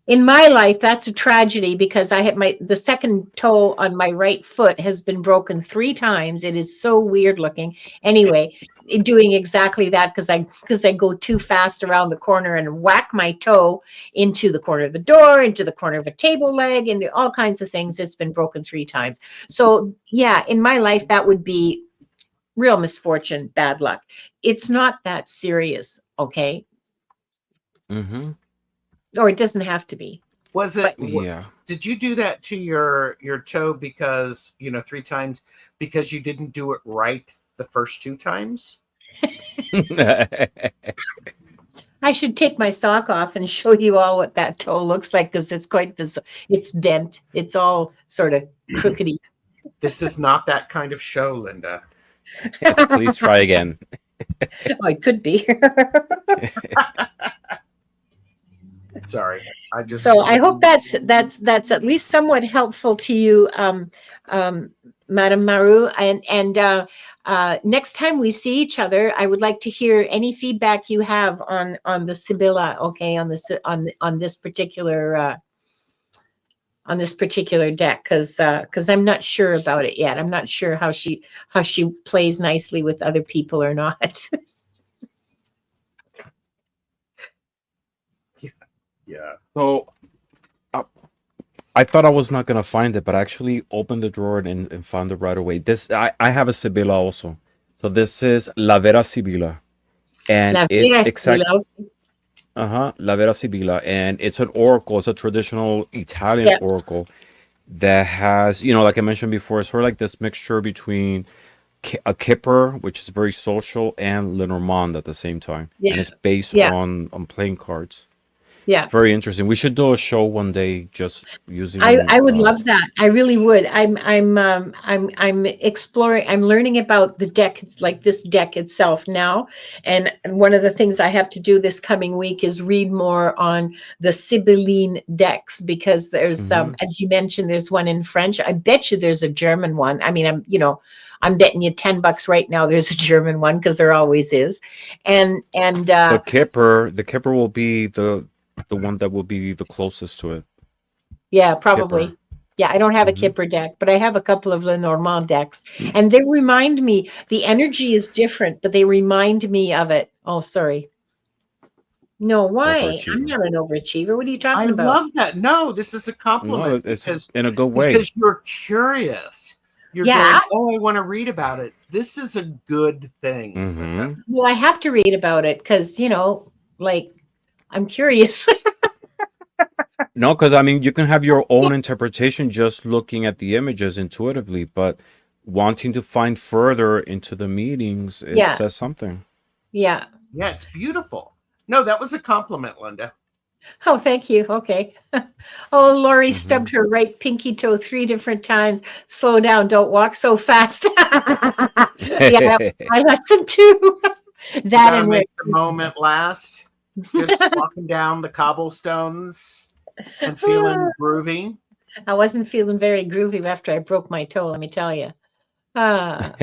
In my life, that's a tragedy because I had the second toe on my right foot has been broken 3 times. It is so weird looking. Anyway, doing exactly that because I go too fast around the corner and whack my toe into the corner of the door, into the corner of a table leg, into all kinds of things. It's been broken 3 times. So yeah, in my life, that would be real misfortune, bad luck. It's not that serious, okay? Mhm. Or it doesn't have to be. Was But it? Yeah. Did you do that to your toe because 3 times because you didn't do it right the first 2 times? I should take my sock off and show you all what that toe looks like because it's quite bizarre. It's bent. It's all sort of crookedy. This is not that kind of show, Linda. Please try again. Oh, it could be. Sorry, I just. So I hope that's at least somewhat helpful to you, Madam Maru. And next time we see each other, I would like to hear any feedback you have on the Sibylla. Okay, on this particular deck, because I'm not sure about it yet. I'm not sure how she plays nicely with other people or not. Yeah. So I thought I was not gonna find it, but I actually opened the drawer and found it right away. I have a Sibylla also. So this is La Vera Sibilla, and La it's Vera exact. Sibylla. La Vera Sibilla, and it's an oracle. It's a traditional Italian Yeah, oracle that has, like I mentioned before, it's sort of like this mixture between a kipper, which is very social, and Lenormand at the same time, and yeah, it's based yeah, on playing cards. It's yeah. very interesting. We should do a show one day just I, using. I would love that. I really would. I'm exploring. I'm learning about the deck. It's like this deck itself now, and one of the things I have to do this coming week is read more on the Sibylline decks because there's Hmm. as you mentioned, there's one in French. I bet you there's a German one. I mean, I'm betting you $10 right now. There's a German one because there always is, and The kipper will be the one that will be the closest to it. yeah, Kipper. probably. Yeah, I don't have a Hmm. Kipper deck, but I have a couple of Lenormand decks. And they remind me, the energy is different, but they remind me of it. Oh, sorry. No, why? I'm Overachiever. not an overachiever. What are you I talking about? love that. No, this is a No, compliment it's because in a good way. you're curious. You're Yeah, going, oh, I want to read about it. This is a good thing, Linda. Hmm. well, I have to read about it because, like, I'm curious. No, because I mean, you can have your own interpretation just looking at the images intuitively, but wanting to find further into the meanings, it Yeah, says something. yeah. Yeah, it's beautiful. No, that was a compliment, Linda. Oh, thank you. Okay. Oh, Lori Hmm. stubbed her right pinky toe 3 different times. Slow down. Don't walk so fast. Yeah, that was my lesson too. You That got to and where make the moment last. Just walking down the cobblestones and feeling groovy. I wasn't feeling very groovy after I broke my toe, let me tell you. Ah.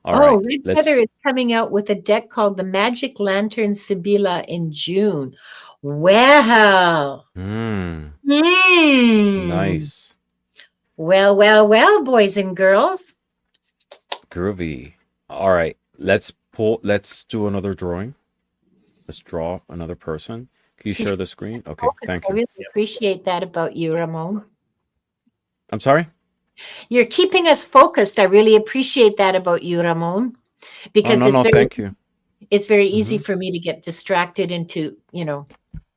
All Oh, right, Red Feather let's. is coming out with a deck called the Magic Lantern Sibylla in June. Well, Mm, hmm. nice, Well, boys and girls. groovy. All right, let's do another drawing. Let's draw another person. Can you share the screen? Okay, Focused. thank I you. really appreciate that about you, Ramon. I'm sorry. You're keeping us focused. I really appreciate that about you, Ramon, Oh because no, no, thank you. it's very easy Hmm. for me to get distracted into,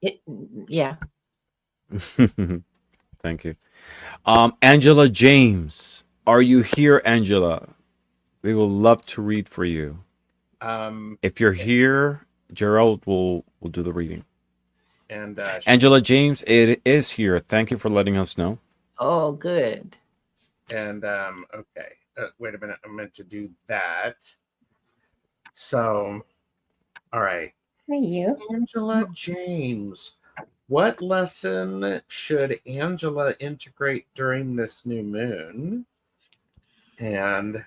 it, yeah. Thank you. Angela James, are you here, Angela? We will love to read for you. Um, If you're here, Gerald will do the reading. and Angela James, it is here. Thank you for letting us know. Oh, good. okay. Wait a minute. I meant to do that. So, all right. Hey, you. Angela James. What lesson should Angela integrate during this new moon? And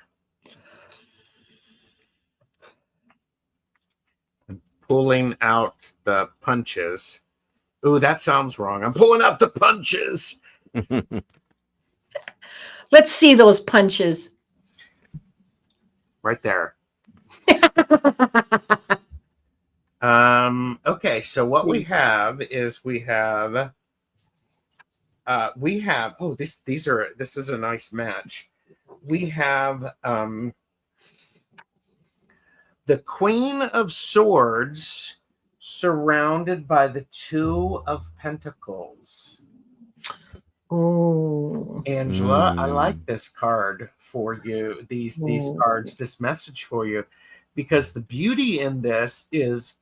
I'm pulling out the punches. Ooh, that sounds wrong. I'm pulling out the punches. Let's see those punches. Right there. Okay, so what we have is we have this is a nice match. We have the Queen of Swords surrounded by the Two of Pentacles. Oh, Angela, I like this card for you, these cards, this message for you, because the beauty in this is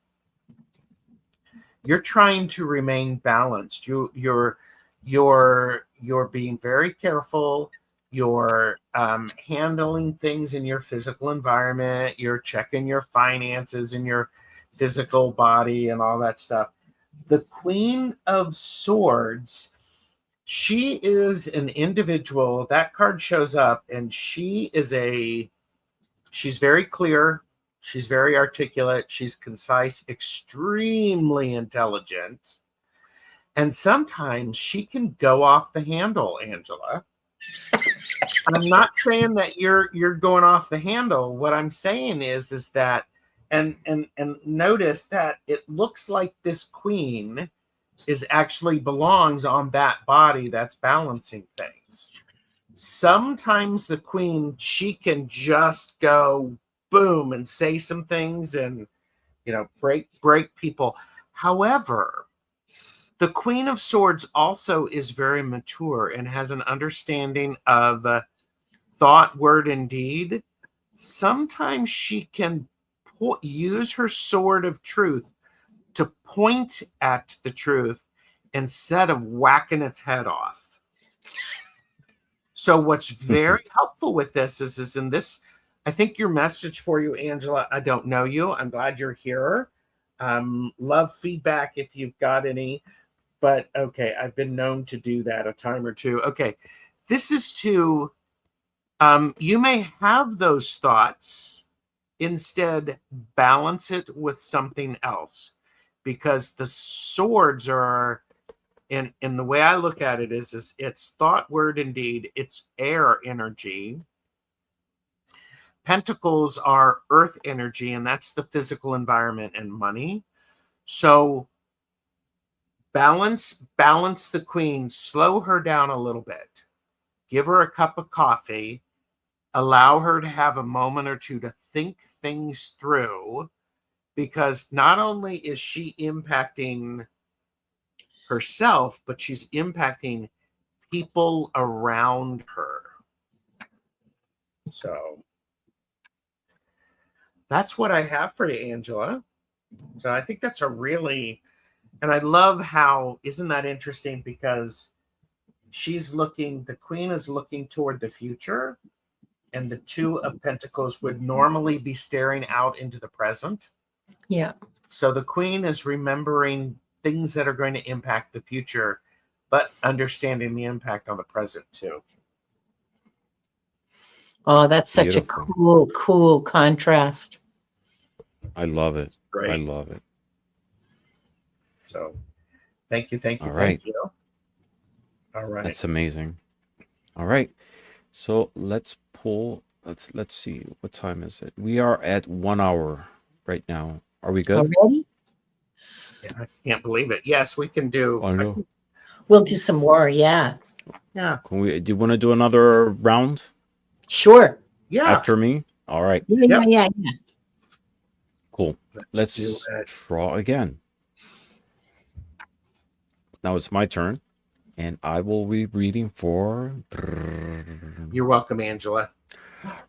you're trying to remain balanced. You're being very careful. You're handling things in your physical environment. You're checking your finances in your physical body and all that stuff. The Queen of Swords, she is an individual. That card shows up, and she's very clear. She's very articulate. She's concise, extremely intelligent. And sometimes she can go off the handle, Angela. I'm not saying that you're going off the handle. What I'm saying is that, and notice that it looks like this queen actually belongs on that body that's balancing things. Sometimes the queen, she can just go boom and say some things and break people. However, the Queen of Swords also is very mature and has an understanding of thought, word, and deed. Sometimes she can use her sword of truth to point at the truth instead of whacking its head off. So what's very helpful with this is in this, I think your message for you, Angela, I don't know you. I'm glad you're here. Love feedback if you've got any. But okay, I've been known to do that a time or two. Okay, this is to, you may have those thoughts, instead balance it with something else. Because the swords are, in the way I look at it is it's thought, word, and deed. It's air energy. Pentacles are earth energy, and that's the physical environment and money. So balance the queen, slow her down a little bit, give her a cup of coffee, allow her to have a moment or two to think things through, because not only is she impacting herself, but she's impacting people around her. So that's what I have for you, Angela. So I think that's a really, and I love how, isn't that interesting? Because the queen is looking toward the future, and the Two of Pentacles would normally be staring out into the present. yeah. So the queen is remembering things that are going to impact the future, but understanding the impact on the present too. Oh, that's such Beautiful. a cool contrast. I love it. Great. I love it. So thank you. All right. Thank you. All right. That's amazing. All right. So let's pull. Let's see. What time is it? We are at 1 hour right now. Are we good? Already? Yeah, I can't believe it. Yes, we can do. Oh no. We'll do some more. Yeah. Yeah. Can we? Do you want to do another round Sure. Yeah. after me? All right. Yeah. Cool. Let's do it. draw again. Now it's my turn, and I will be reading for You're welcome, Angela.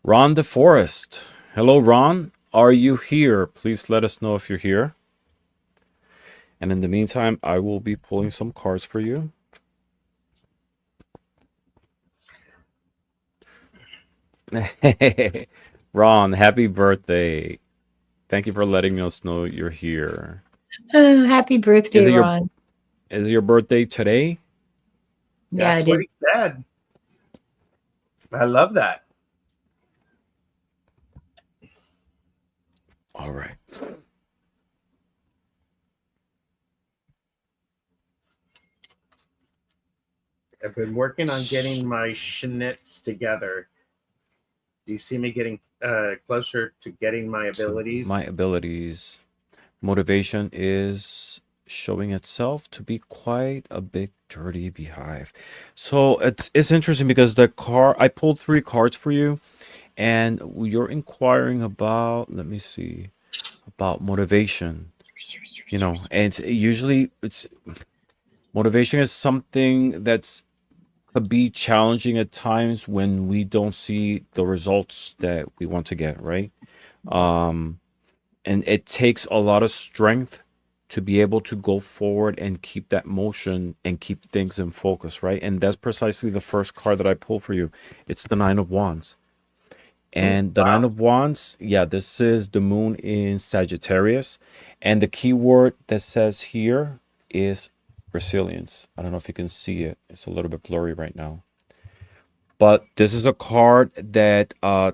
Ron DeForest. Hello, Ron. Are you here? Please let us know if you're here. And in the meantime, I will be pulling some cards for you. Ron, happy birthday. Thank you for letting us know you're here. Happy birthday, Is it your- Ron. Is your birthday today? Yeah, That's it what is. he said. I love that. All right. I've been working on getting my schnitz together. Do you see me getting closer to getting my So abilities? my abilities, motivation is showing itself to be quite a big dirty beehive. So it's interesting because I pulled 3 cards for you, and you're inquiring about, let me see, about motivation. And it's motivation is something that's could be challenging at times when we don't see the results that we want to get, right? Um, and it takes a lot of strength to be able to go forward and keep that motion and keep things in focus, right? And that's precisely the first card that I pull for you. It's the Nine of Wands. And the Nine Wow. of Wands, yeah, this is the moon in Sagittarius. And the key word that says here is resilience. I don't know if you can see it. It's a little bit blurry right now. But this is a card that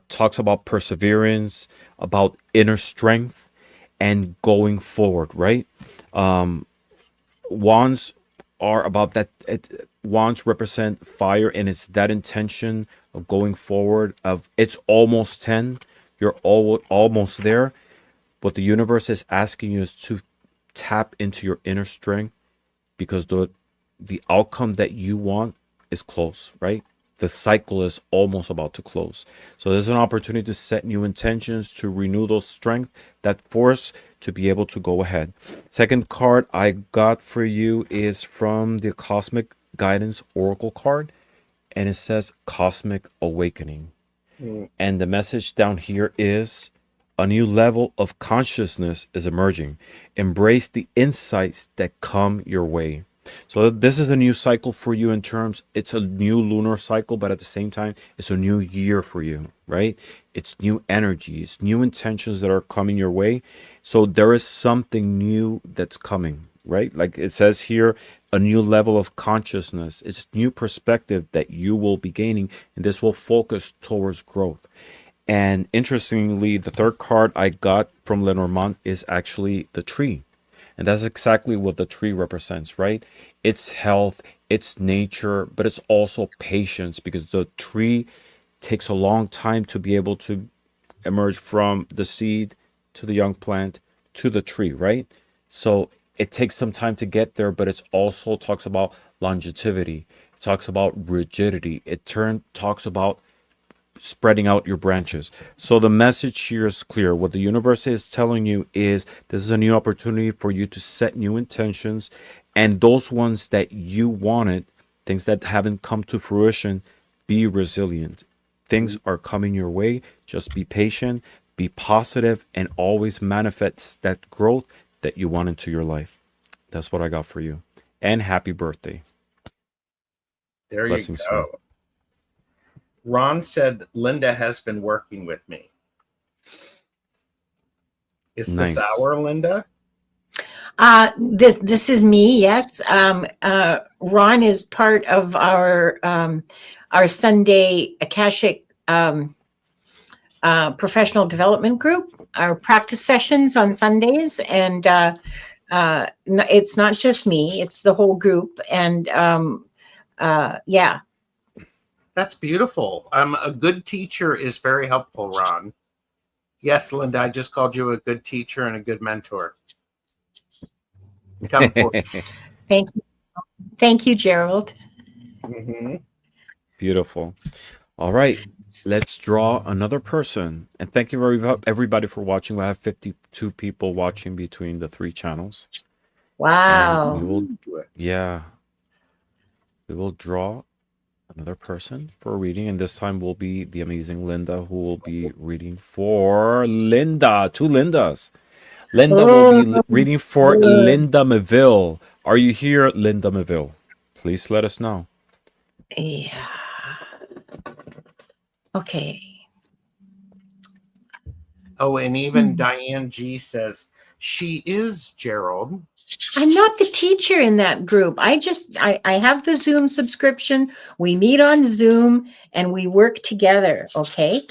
talks about perseverance, about inner strength, and going forward, right? Wands are about that. Wands represent fire, and it's that intention of going forward. Of it's almost 10. You're almost there. What the universe is asking you is to tap into your inner strength because the outcome that you want is close, right? The cycle is almost about to close. So there's an opportunity to set new intentions, to renew those strength, that force to be able to go ahead. Second card I got for you is from the Cosmic Guidance Oracle card, and it says Cosmic Awakening. Mm. And the message down here is a new level of consciousness is emerging. Embrace the insights that come your way. So this is a new cycle for you in terms, it's a new lunar cycle, but at the same time, it's a new year for you, right? It's new energy, it's new intentions that are coming your way. So there is something new that's coming, right? Like it says here, a new level of consciousness. It's new perspective that you will be gaining, and this will focus towards growth. And interestingly, the third card I got from Lenormand is actually the tree. And that's exactly what the tree represents, right? It's health, it's nature, but it's also patience because the tree takes a long time to be able to emerge from the seed to the young plant to the tree, right? So it takes some time to get there, but it's also talks about longevity. It talks about rigidity. Talks about spreading out your branches. So the message here is clear. What the universe is telling you is this is a new opportunity for you to set new intentions, and those ones that you wanted, things that haven't come to fruition, be resilient. Things are coming your way. Just be patient, be positive, and always manifest that growth that you want into your life. That's what I got for you. And happy birthday. There you Blessings to you. go. Ron said Linda has been working with me. Is this Nice. our Linda? This is me. Yes. Ron is part of our Sunday Akashic professional development group, our practice sessions on Sundays, and it's not just me; it's the whole group. And yeah. That's beautiful. A good teacher is very helpful, Ron. Yes, Linda, I just called you a good teacher and a good mentor. Come for Thank you, Gerald. Mm-hmm. Beautiful. All right, let's draw another person. And thank you everybody for watching. We have 52 people watching between the 3 channels. And Wow. we will draw another person for a reading. And this time will be the amazing Linda, who will be reading for Linda. 2 Lindas. Linda will be Oh, reading for good. Linda Meville. Are you here, Linda Meville? Please let us know. Yeah. Okay. Oh, and even Diane G says she is Gerald. I'm not the teacher in that group. I have the Zoom subscription. We meet on Zoom and we work together. Okay.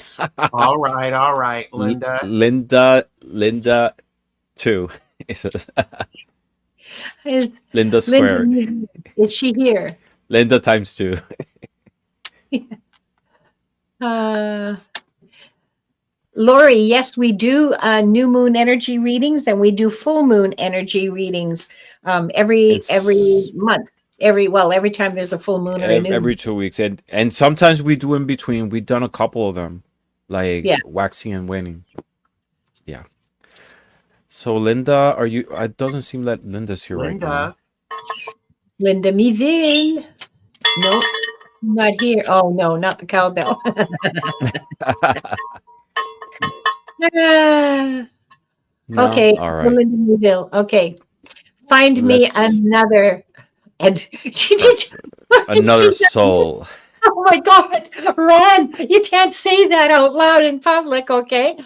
All right, Linda. Linda 2. It says Is Linda squared. Linda, is she here? Linda times 2. Uh, Lori, yes, we do new moon energy readings and we do full moon energy readings every It's month. Every time there's a full moon or a new every moon. 2 weeks, and sometimes we do in between. We've done a couple of them, like Yeah. waxing and waning. Yeah. So Linda, are you? It doesn't seem that Linda's here right now. Linda Meville. Nope, not here. Oh no, not the cowbell. Ah, No. okay, All right. Linda Meville. Okay, find me Let's. another. And she did. That's What did another she do? soul. Oh my God, Ron, you can't say that out loud in public, okay?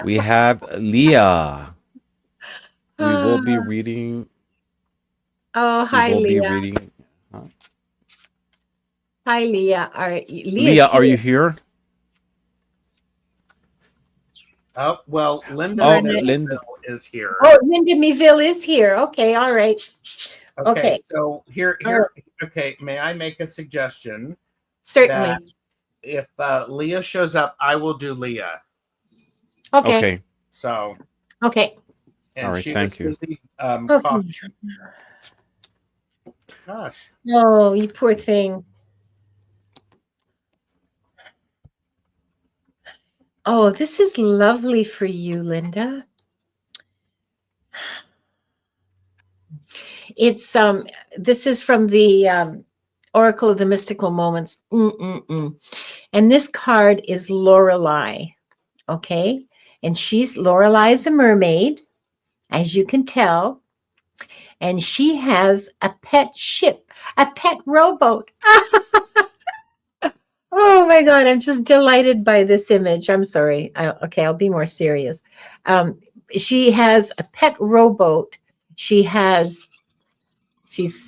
We have Leah. We will be reading. Oh, We hi, will be Leah. reading. Hi, Leah. Leah, are you here? Oh, well, Linda Oh, Linda. Linda. is here. Oh, Linda Meville is here. Okay, all right. Okay, Okay. so here. Okay, may I make a suggestion? Certainly. That if Leah shows up, I will do Leah. Okay. Okay. So, Okay. and All right, she thank was you. busy. Okay. Gosh. Oh, you poor thing. Oh, this is lovely for you, Linda. It's this is from the Oracle of the Mystical Moments. And this card is Lorelei, okay? And Lorelai's a mermaid, as you can tell, and she has a pet ship, a pet rowboat. Oh my God, I'm just delighted by this image. I'm sorry. Okay, I'll be more serious. She has a pet rowboat. She's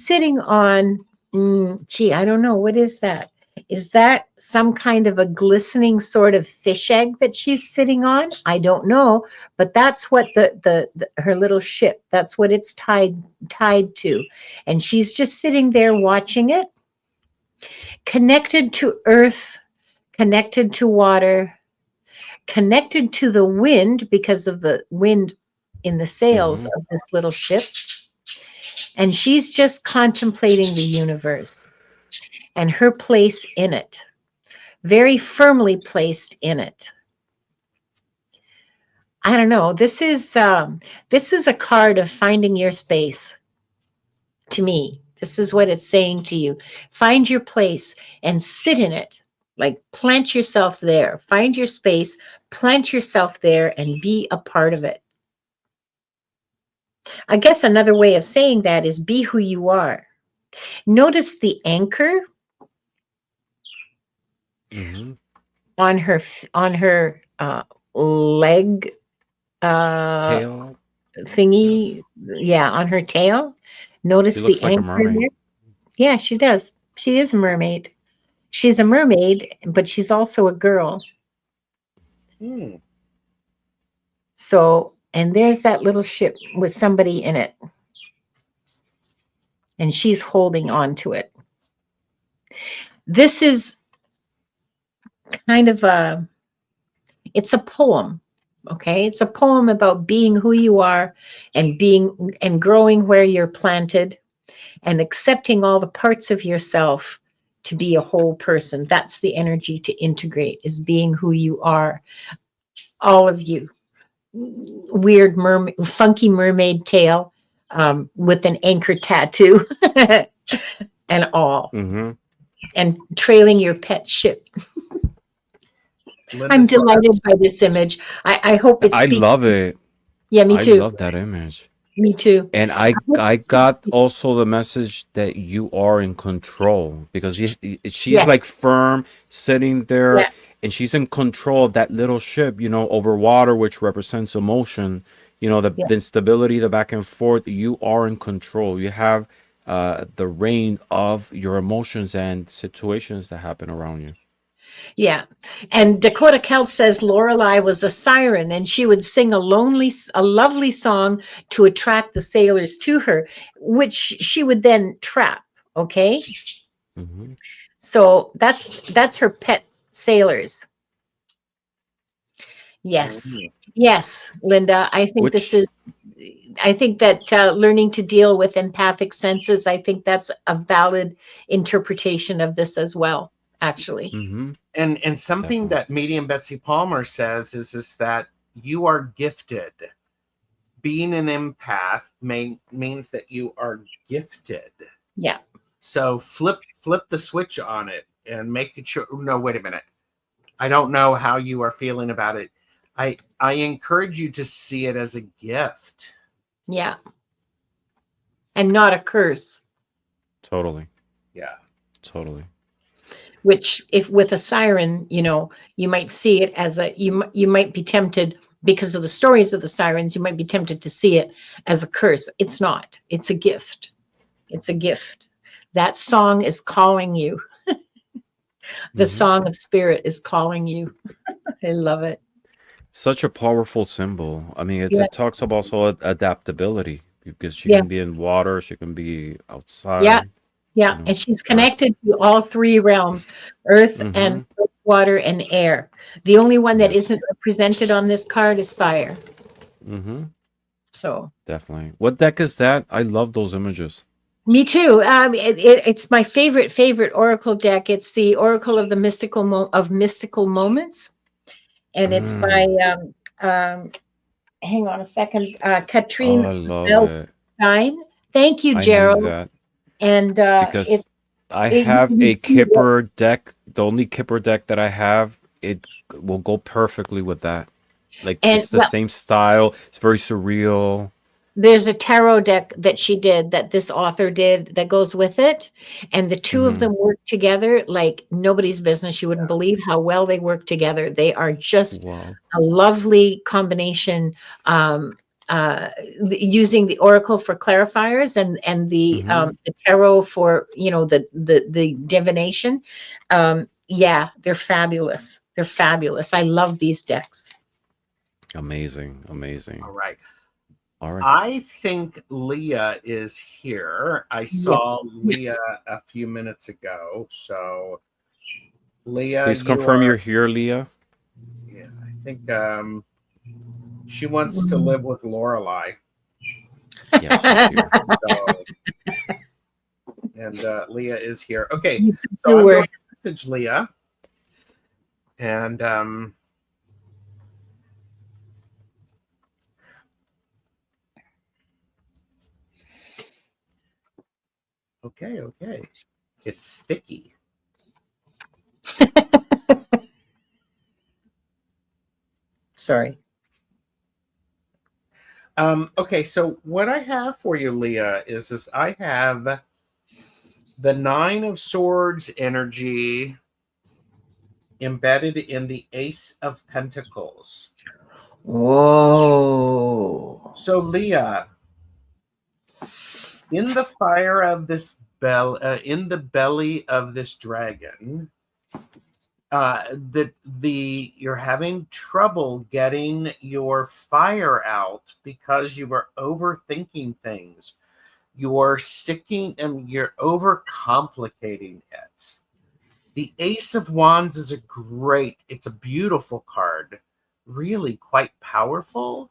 sitting on, I don't know, what is that? Is that some kind of a glistening sort of fish egg that she's sitting on? I don't know, but that's what her little ship, that's what it's tied to. And she's just sitting there watching it, connected to earth, connected to water, connected to the wind because of the wind in the sails of this little ship. And she's just contemplating the universe and her place in it, very firmly placed in it. I don't know. This is a card of finding your space. To me, this is what it's saying to you. Find your place and sit in it. Like plant yourself there. Find your space, plant yourself there, and be a part of it. I guess another way of saying that is be who you are. Notice the anchor on her leg Tail. thingy. Yes. Yeah, on her tail. Notice She looks the like a anchor mermaid. there. Yeah, she does. She is a mermaid. She's a mermaid, but she's also a girl. So, and there's that little ship with somebody in it. And she's holding on to it. This is kind of it's a poem. Okay, it's a poem about being who you are and growing where you're planted and accepting all the parts of yourself to be a whole person. That's the energy to integrate, is being who you are. All of you. Weird funky mermaid tail with an anchor tattoo and all. And trailing your pet ship. I'm delighted by this image. I hope it speaks. I love it. Yeah, me too. I love that image. Me too. And I got also the message that you are in control, because she's like firm sitting there, and she's in control of that little ship, over water, which represents emotion. You know, the, Yeah. the instability, the back and forth, you are in control. You have the reign of your emotions and situations that happen around you. Yeah. And Dakota Kelt says Lorelei was a siren and she would sing a lovely song to attract the sailors to her, which she would then trap. Okay. Hmm. So that's her pet sailors. Yes. Mm. Yes, Linda. Which, I think that learning to deal with empathic senses, I think that's a valid interpretation of this as well, actually. hmm, And something definitely. that medium Betsy Palmer says is that you are gifted. Being an empath means that you are gifted. Yeah. So flip the switch on it and make it sure. No, wait a minute. I don't know how you are feeling about it. I encourage you to see it as a gift. Yeah. And not a curse, Totally. Yeah. Totally. which if with a siren, you might see it as you might be tempted because of the stories of the sirens, you might be tempted to see it as a curse. It's not. It's a gift. It's a gift. That song is calling you. The Hmm. song of spirit is calling you. I love it. Such a powerful symbol. I mean, Yeah. it talks about also adaptability because she Yeah. can be in water, she can be Yeah. outside, Yeah. And she's earth. connected to all three realms, earth Hmm. and water and air. The only one that Yes. isn't represented on this card is fire. Hmm. So Definitely. What deck is that? I love those images. me too. It's my favorite oracle deck. It's the Oracle of the Mystical Moments, and it's by Mm. hang on a second, Oh, Katrine I love it. Belstein. Thank you, I knew Gerald. that And because I you have can a see what, Kipper deck. The only Kipper deck that I have, it will go perfectly with that. Like and it's the well, same style. It's very surreal. there's a tarot deck that she did that this author did that goes with it, and the two of Hmm. them work together like nobody's business. You wouldn't believe how well they work together. They are just Wow. a lovely combination, um, using the oracle for clarifiers and Hmm. the tarot for the divination. Yeah, they're fabulous. They're fabulous. I love these decks. Amazing. All Amazing. right. All right. I think Leah is here. I Yeah. saw Leah a few minutes ago. So Leah, Please you confirm you're are, here, Leah. yeah, I think she wants to live with Lorelei. Yes, she's here. So, and Leah is here. Okay, You so do I'm going work. to message Leah, and okay, it's sticky. Sorry. Okay, so what I have for you, Leah, is I have the Nine of Swords energy embedded in the Ace of Pentacles. Whoa. So, Leah, in the fire of this in the belly of this dragon, the you're having trouble getting your fire out because you are overthinking things. You're sticking and you're overcomplicating it. The Ace of Wands is it's a beautiful card, really quite powerful,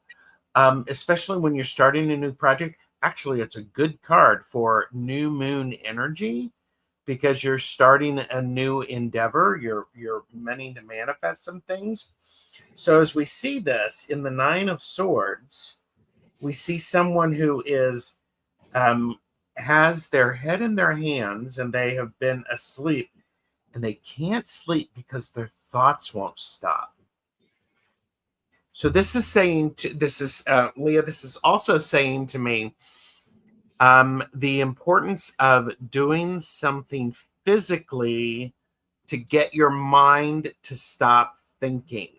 especially when you're starting a new project. Actually, it's a good card for new moon energy because you're starting a new endeavor. You're meaning to manifest some things. So as we see this in the Nine of Swords, we see someone who is um, has their head in their hands and they have been asleep and they can't sleep because their thoughts won't stop. So this is saying to, this is Leah. This is also saying to me the importance of doing something physically to get your mind to stop thinking.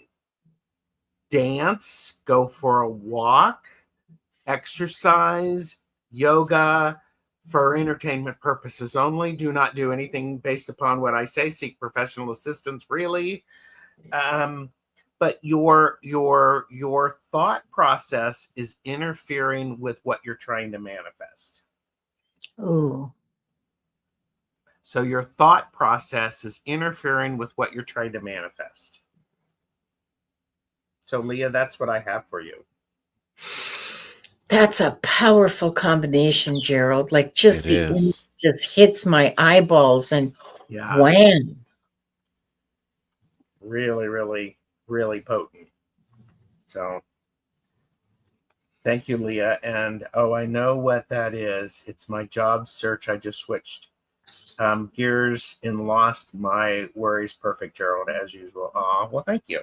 Dance, go for a walk, exercise, yoga for entertainment purposes only. Do not do anything based upon what I say. Seek professional assistance, really. But your thought process is interfering with what you're trying to manifest. Ooh. So your thought process is interfering with what you're trying to manifest. So Leah, that's what I have for you. That's a powerful combination, Gerald. Like just It is. just hits my eyeballs and Yeah, wham. really, really, really potent. So thank you, Leah. And oh, I know what that is. It's my job search. I just switched gears and lost my worries. Perfect, Gerald, as usual. Well, thank you.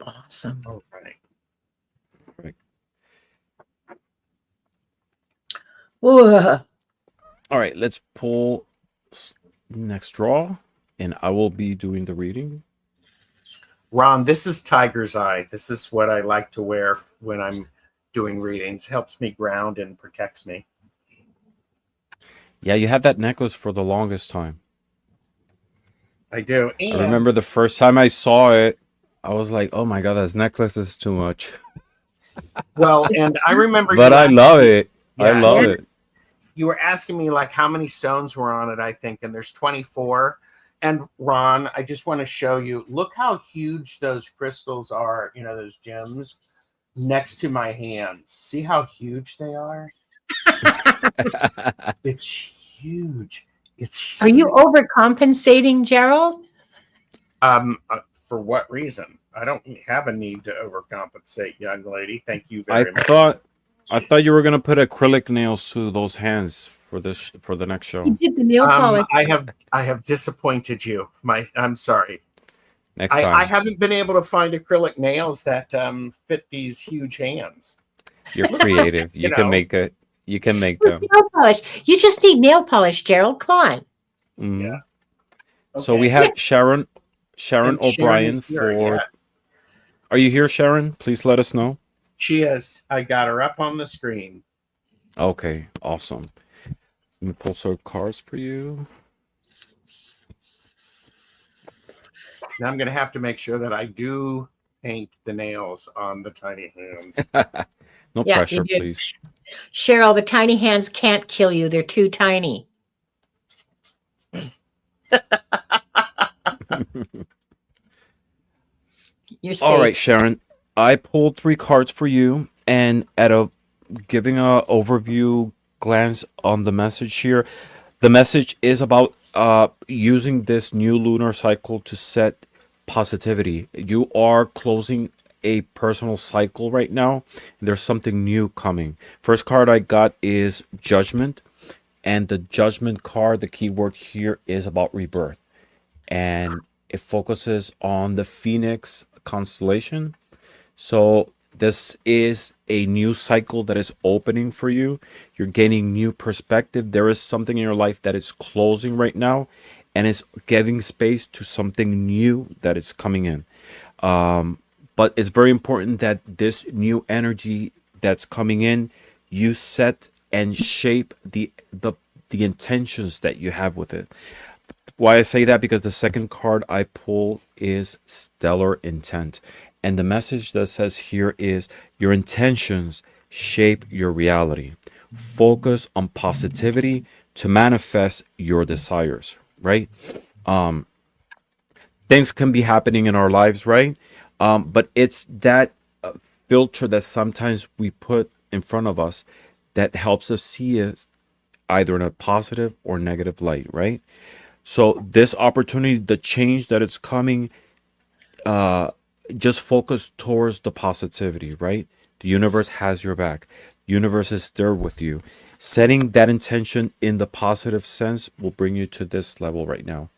Awesome. All right. Whoa. All right, let's pull next draw, and I will be doing the reading. Ron, this is Tiger's Eye. This is what I like to wear when I'm doing readings. Helps me ground and protects me. Yeah, you had that necklace for the longest time. I do. I And remember the first time I saw it, I was like, "Oh my god, this necklace is too much." well, and I remember But you I love asking- it. I Yeah, love Yeah. it. you were asking me like how many stones were on it, I think, and there's 24. And Ron, I just want to show you, look how huge those crystals are, you know, those gems next to my hands. See how huge they are? It's huge. It's Are you huge. overcompensating, Gerald? For what reason? I don't have a need to overcompensate, young lady. Thank you I very much. thought you were gonna put acrylic nails to those hands for the next You show. did the nail polish. I have disappointed you. I'm sorry. Next I time. haven't been able to find acrylic nails that fit these huge hands. You're creative. You can know. make it. You can make With them. nail polish. You just need nail polish, Gerald. Come on. Mhm. Yeah. So we Okay. have Sharon And Sharon O'Brien is here, for. yes. Are you here, Sharon? Please let us know. She is. I got her up on the screen. Okay, awesome. Let me pull some cards for you. Now I'm going to have to make sure that I do paint the nails on the tiny hands. No Yeah, pressure, you did. please. Cheryl, the tiny hands can't kill you. They're too tiny. You're safe. All right, Sharon. I pulled 3 cards for you, and giving a overview glance on the message here, the message is about using this new lunar cycle to set positivity. You are closing a personal cycle right now. There's something new coming. First card I got is Judgment, and the Judgment card, the keyword here is about rebirth, and it focuses on the Phoenix constellation. So this is a new cycle that is opening for you. You're gaining new perspective. There is something in your life that is closing right now, and it's giving space to something new that is coming in. But it's very important that this new energy that's coming in, you set and shape the intentions that you have with it. Why I say that, because the second card I pull is Stellar Intent. And the message that says here is your intentions shape your reality. Focus on positivity to manifest your desires, right? Things can be happening in our lives, right? But it's that filter that sometimes we put in front of us that helps us see it either in a positive or negative light, right? So this opportunity, the change that it's coming, just focus towards the positivity, right? The universe has your back. Universe is there with you. Setting that intention in the positive sense will bring you to this level right now.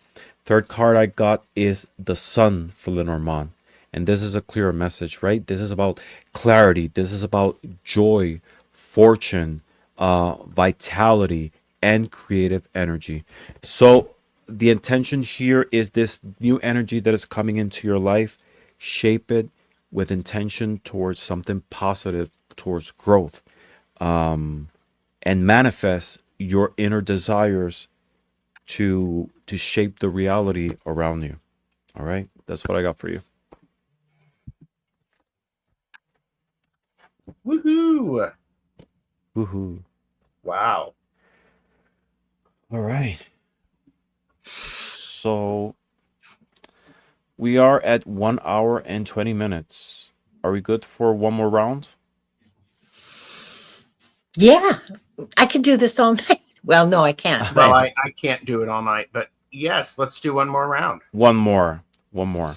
Third card I got is the Sun for Lenormand. And this is a clear message, right? This is about clarity. This is about joy, fortune, vitality, and creative energy. So the intention here is this new energy that is coming into your life. Shape it with intention towards something positive towards growth, and manifest your inner desires to shape the reality around you. All right, that's what I got for you. Woohoo! Woohoo! Wow. All right. So we are at 1 hour and 20 minutes. Are we good for one more round? Yeah, I could do this all night. Well, no, I can't. Well, But I can't do it all night, but yes, let's do one more round. One more. One more.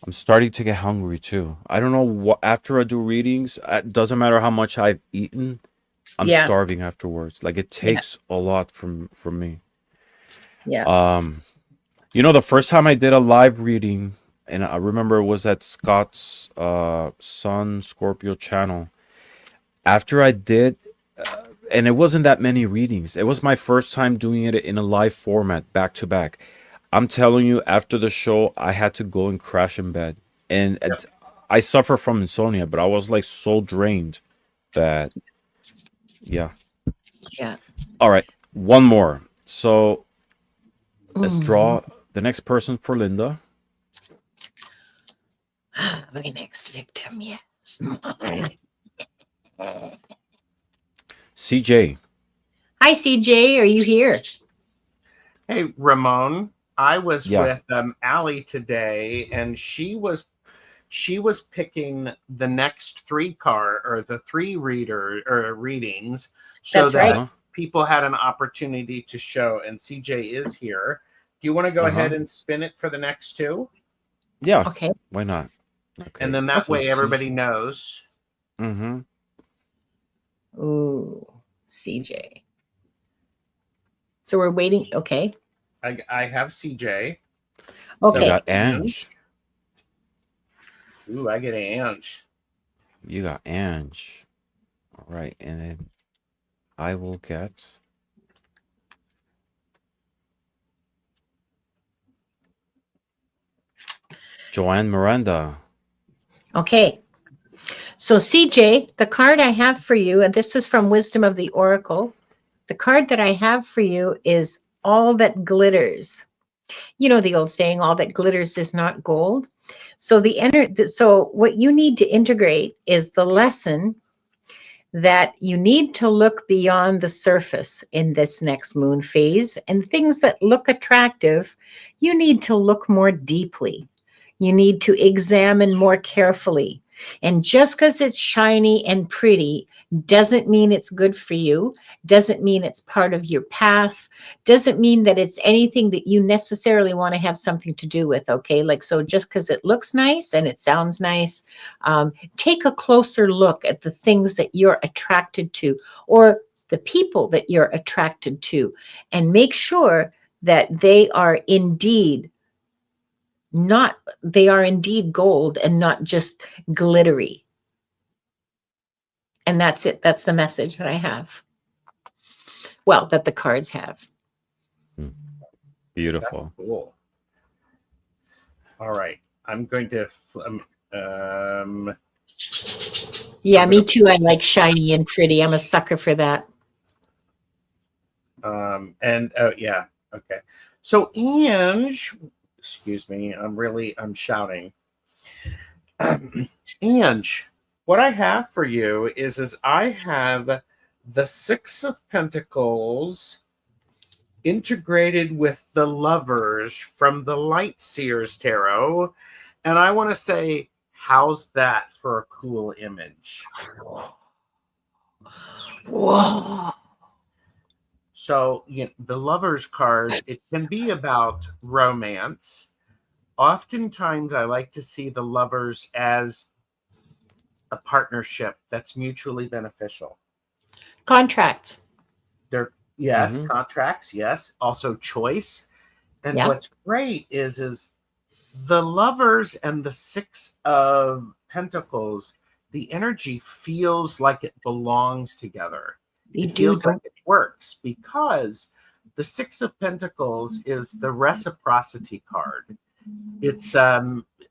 I'm starting to get hungry too. I don't know what, after I do readings, it doesn't matter how much I've eaten, I'm yeah, starving afterwards. Like it yeah, takes a lot from me. yeah. The first time I did a live reading, and I remember it was at Scott's Sun Scorpio channel. After I did, and it wasn't that many readings. It was my first time doing it in a live format, back to back. I'm telling you, after the show, I had to go and crash in bed, and Yep. I suffer from insomnia, but I was like so drained that, yeah. Yeah. All right, one more. So let's Mm. draw the next person for Linda. My next victim, yes. CJ. Hi, CJ. Are you here? Hey, Ramon, I was Yeah. with Allie today, and she was picking the next the three readings, so That's that right. Uh-huh. people had an opportunity to show. And CJ is here. Do you want to go ahead and spin it for the next two? Yeah. Okay. Why not? Okay. And then that so way everybody knows. Mm-hmm. Ooh, CJ. So we're waiting. Okay. I have CJ. You Okay. got Ange. Ooh, I get Ange. You got Ange. All right, and then I will get Joanne Miranda. Okay. So, CJ, the card I have for you, and this is from Wisdom of the Oracle, the card that I have for you is All That Glitters. You know the old saying, all that glitters is not gold. So so what you need to integrate is the lesson that you need to look beyond the surface in this next moon phase, and things that look attractive, you need to look more deeply. You need to examine more carefully. And just because it's shiny and pretty doesn't mean it's good for you, doesn't mean it's part of your path, doesn't mean that it's anything that you necessarily want to have something to do with. Okay. Like, so just because it looks nice and it sounds nice, take a closer look at the things that you're attracted to or the people that you're attracted to, and make sure that they are indeed gold and not just glittery. And that's it. That's the message that I have. Well, that the cards have. Beautiful. Cool. All right. I'm going to Yeah, me too. I like shiny and pretty. I'm a sucker for that. yeah. Okay. So Ange, excuse me, I'm shouting. Ange, what I have for you is I have the Six of Pentacles integrated with the Lovers from the Light Seers Tarot. And I want to say, how's that for a cool image? Whoa. So, the Lovers card, it can be about romance. Oftentimes, I like to see the Lovers as a partnership that's mutually beneficial. Contracts. Yes, Mhm. contracts, yes. Also choice. And Yeah. what's great is the Lovers and the Six of Pentacles, the energy feels like it belongs together. You It do, feels like don't it works because the Six of Pentacles is the reciprocity card. It's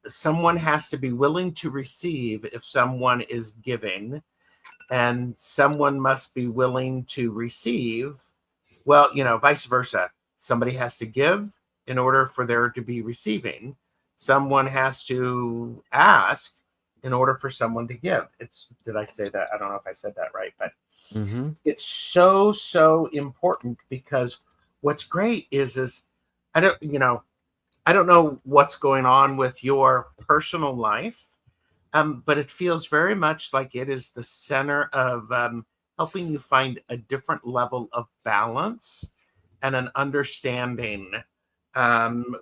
someone has to be willing to receive if someone is giving. and someone must be willing to receive. Well, vice versa. Somebody has to give in order for there to be receiving. Someone has to ask in order for someone to give. Did I say that? I don't know if I said that right, but Mm-hmm. it's so important, because what's great is I don't know what's going on with your personal life, but it feels very much like it is the center of helping you find a different level of balance and an understanding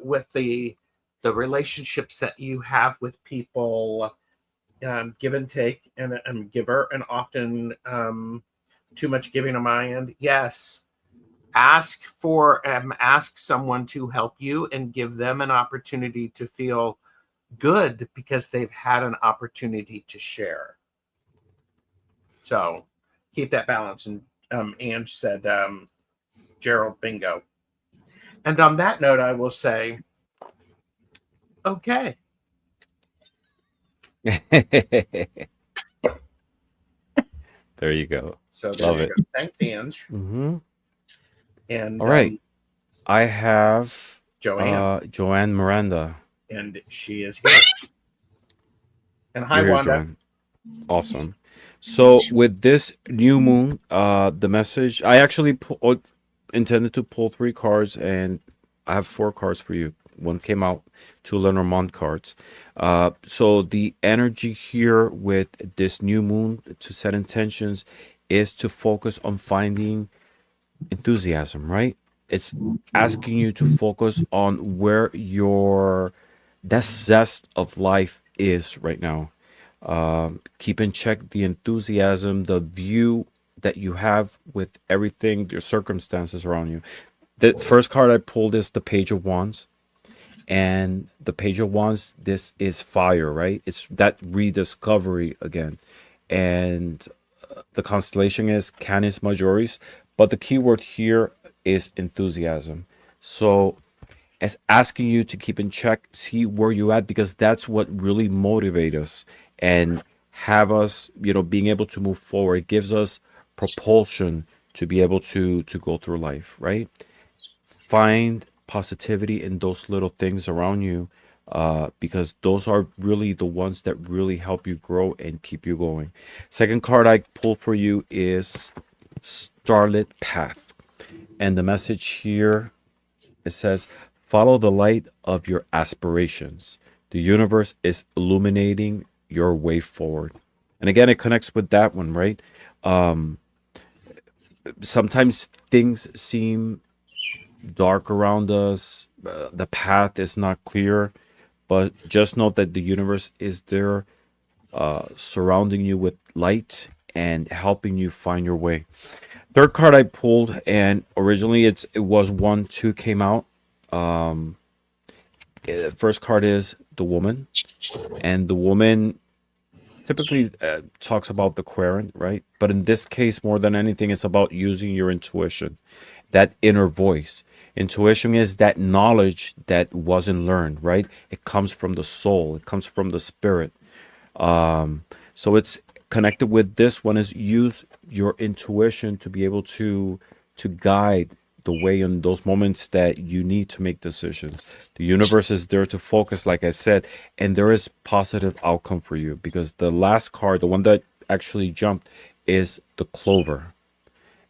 with the relationships that you have with people, give and take, and giver, and often too much giving on my end. Yes, ask someone to help you and give them an opportunity to feel good because they've had an opportunity to share. So keep that balance. And Ange said, Gerald, bingo. And on that note, I will say, okay. There you go. So there Love you it. go. Thanks, Ange. Mm-hmm. And All right. I have Joanne. Joanne Miranda. And she is here. And hi, You're here, Wanda. Joanne. Awesome. So with this new moon, the message I actually intended to pull 3 cards, and I have 4 cards for you. One came out, 2 Lenormand cards. So the energy here with this new moon to set intentions is to focus on finding enthusiasm, right? It's asking you to focus on where your that zest of life is right now. Keep in check the enthusiasm, the view that you have with everything, your circumstances around you. The first card I pulled is the Page of Wands. And the Page of Wands, this is fire, right? It's that rediscovery again. And the constellation is Canis Majoris. But the key word here is enthusiasm. So it's asking you to keep in check, see where you at, because that's what really motivates us and have us, being able to move forward. It gives us propulsion to be able to go through life, right? Find positivity in those little things around you, because those are really the ones that really help you grow and keep you going. Second card I pulled for you is Starlit Path. And the message here, it says, follow the light of your aspirations. The universe is illuminating your way forward. And again, it connects with that one, right? Sometimes things seem dark around us, the path is not clear, but just know that the universe is there, surrounding you with light and helping you find your way. Third card I pulled, and originally it was 1-2 came out. First card is the woman, and the woman typically talks about the querent, right? But in this case, more than anything, it's about using your intuition, that inner voice. Intuition is that knowledge that wasn't learned, right? It comes from the soul, it comes from the spirit. So it's connected with this one, is use your intuition to be able to guide the way in those moments that you need to make decisions. The universe is there to focus, like I said, and there is positive outcome for you, because the last card, the one that actually jumped, is the Clover.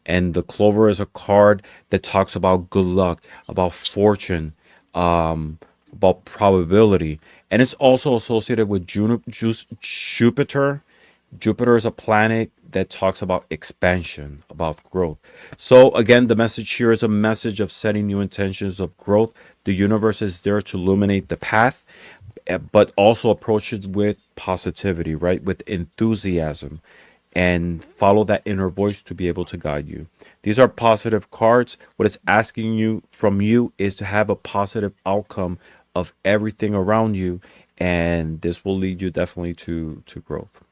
And the Clover is a card that talks about good luck, about fortune, about probability. And it's also associated with Jupiter. Jupiter is a planet that talks about expansion, about growth. So again, the message here is a message of setting new intentions of growth. The universe is there to illuminate the path, but also approach it with positivity, right? With enthusiasm, and follow that inner voice to be able to guide you. These are positive cards. What it's asking you from you is to have a positive outcome of everything around you, and this will lead you definitely to growth.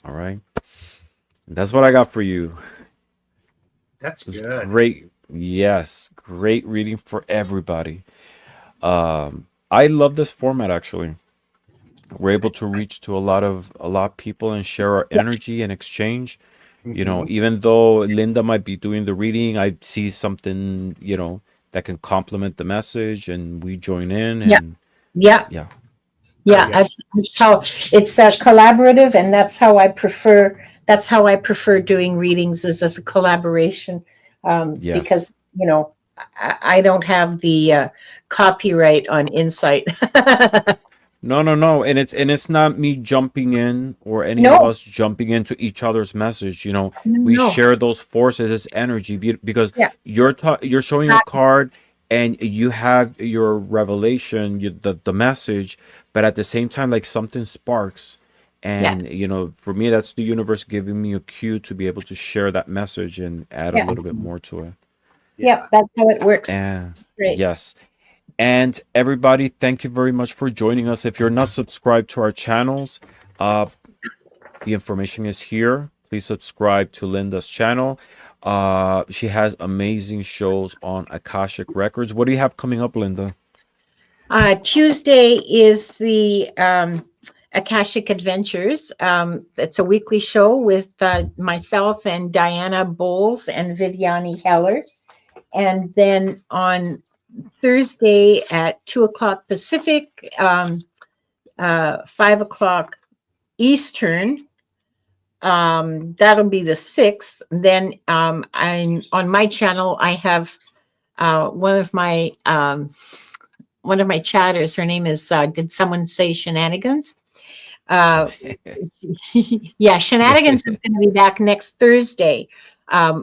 All right. That's what I got for you. That's It's good. great. Yes, great reading for everybody. I love this format actually. we're able to reach to a lot of people and share our energy and exchange. Mhm. Even though Linda might be doing the reading, I see something, that can complement the message, and we join in, Yeah, and yeah, yeah. Oh yeah. yeah. That's how it's collaborative, and that's how I prefer. That's how I prefer doing readings is as a collaboration, Yes. because I don't have the copyright on insight. No, no, no. And it's not me jumping in or any of No, us jumping into each other's message. no, We no. share those forces as energy because Yeah, you're showing a card and you have your revelation, the message, but at the same time, like something sparks. yeah, And for me, that's the universe giving me a cue to be able to share that message and add a yeah, little bit more to it. yeah. Yeah. That's how it works. And Great. yes. And everybody, thank you very much for joining us. If you're not subscribed to our channels, uh, the information is here. Please subscribe to Linda's channel. She has amazing shows on Akashic Records. What do you have coming up, Linda? Tuesday is the Akashic Adventures. It's a weekly show with myself and Diana Bowles and Viviani Heller. And then on Thursday at 2 o'clock Pacific, 5 o'clock Eastern, that'll be the 6th. Then I'm on my channel. I have one of my chatters. Her name is Did Someone Say Shenanigans? Uh, yeah, Shenanigans is going to be back next Thursday.